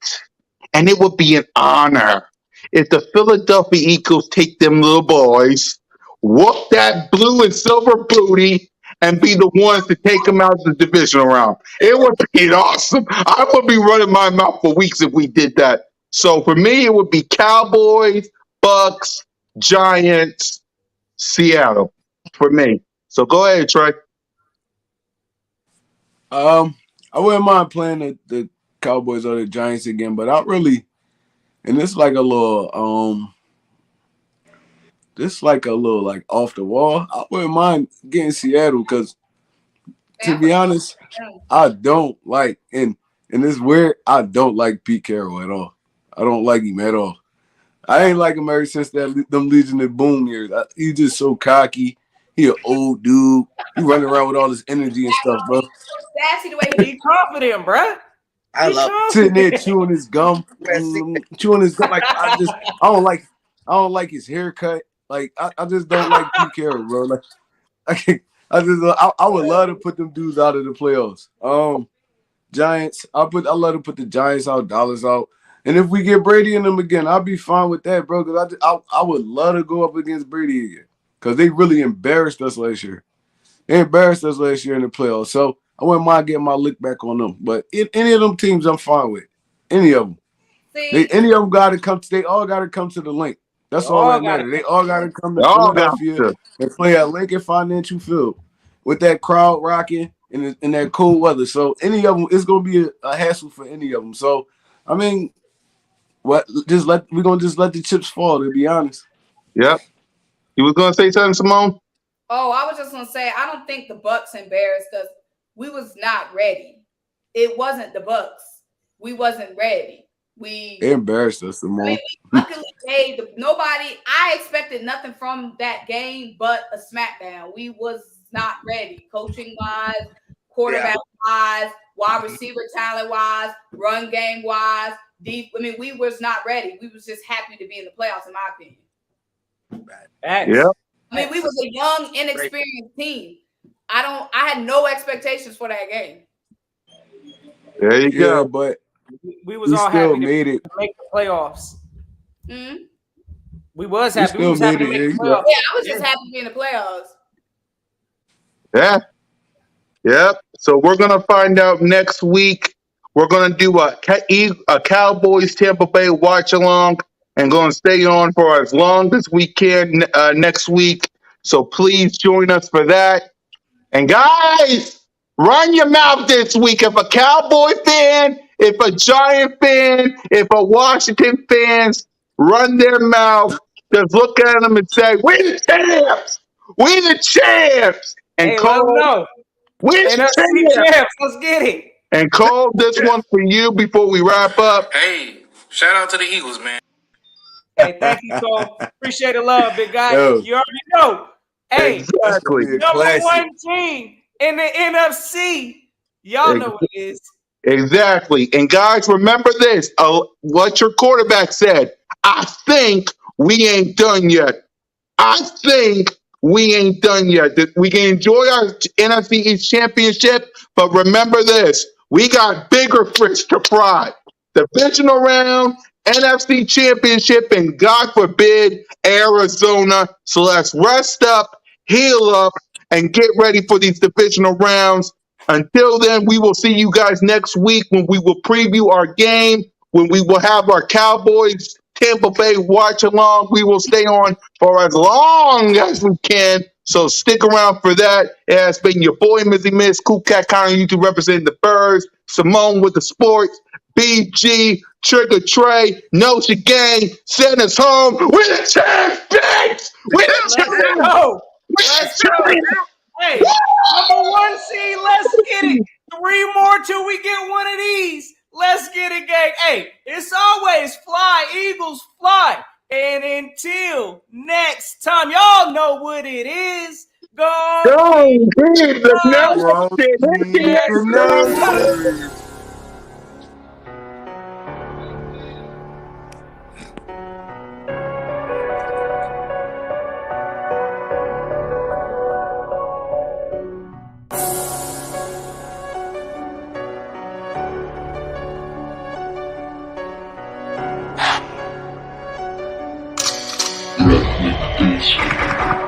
And it would be an honor if the Philadelphia Eagles take them little boys, whoop that blue and silver booty, and be the ones to take them out of the divisional round. It would be awesome. I would be running my mouth for weeks if we did that. So for me, it would be Cowboys, Bucks, Giants, Seattle for me. So go ahead, Trey. I wouldn't mind playing the Cowboys or the Giants again, but I really, and this like a little like off the wall. I wouldn't mind getting Seattle because, to be honest, I don't like, and it's weird, I don't like Pete Carroll at all. I don't like him at all. I ain't like him ever since them Legion of Boom years. He's just so cocky. He an old dude. He running around with all this energy and stuff, bro. Sassy the way He confident, bro. I love sitting there chewing his gum, chewing his gum. Like I don't like his haircut. Like I just don't like Pete Carroll, bro. Like I would love to put them dudes out of the playoffs. Giants. I love to put the Giants out, dollars out. And if we get Brady in them again, I'll be fine with that, bro. Because I would love to go up against Brady again. Because they really embarrassed us last year. They embarrassed us last year in the playoffs. So I wouldn't mind getting my lick back on them. But any of them teams, I'm fine with. Any of them. See, Any of them got to come. They all got to come to the link. That's all that matters. They all got to come They to all got Philadelphia to. and play at Lincoln Financial Field with that crowd rocking in that cold weather. So any of them, it's gonna be a hassle for any of them. So I mean, we're gonna just let the chips fall. To be honest. Yep. You was gonna say something, Simone? oh, I was just gonna say I don't think the Bucks embarrassed us. We was not ready. It wasn't the Bucks. We wasn't ready. They embarrassed us, Simone. Luckily, nobody. I expected nothing from that game but a smackdown. We was not ready, coaching wise, quarterback wise, wide receiver talent wise, run game wise. Deep. I mean, we was not ready. We was just happy to be in the playoffs, in my opinion. Yeah. I mean, we was a young, inexperienced team. I had no expectations for that game. There you go. But we was all happy made it. To make the playoffs. Mm-hmm. We was happy. We was happy to made make it. the playoffs. Yeah, I was just happy to be in the playoffs. Yeah. Yep. So we're gonna find out next week. We're gonna do a Cowboys Tampa Bay watch along, and going to stay on for as long as we can next week. So please join us for that. And guys, run your mouth this week. If a Cowboy fan, if a Giant fan, if a Washington fans, run their mouth. Just look at them and say, "We the champs! We the champs!" And Hey, let them Cole, know. we the NFC champs! champs. Let's get it. And Cole, this one for you before we wrap up. Hey, shout out to the Eagles, man. Hey, thank you, Cole. Appreciate the love, big guy. Yo. You already know. Hey, Exactly. number one team in the NFC. Y'all know what it is. Exactly. And guys, remember this. What your quarterback said. I think we ain't done yet. I think we ain't done yet. We can enjoy our NFC East championship, but remember this. We got bigger fish to fry. Divisional round, NFC championship, and God forbid, Arizona. So let's rest up, heal up, and get ready for these divisional rounds. Until then, we will see you guys next week when we will preview our game, when we will have our Cowboys Tampa Bay watch along. We will stay on for as long as we can. So stick around for that. It has been your boy, Mizzy Miss, Cool Cat Connor, YouTube representing the Birds, Simone with the sports, BG, Trigger Trey, Notion Gang, send us home. We're the champions! We're the Let's champions! go. We're Let's the go. champions! Hey, number one seed. Let's get it. 3 more till we get one of these. Let's get it, gang. Hey, it's always fly, Eagles fly. And until next time, y'all know what it is. Go. Don't be the Yes, no. Rest in peace.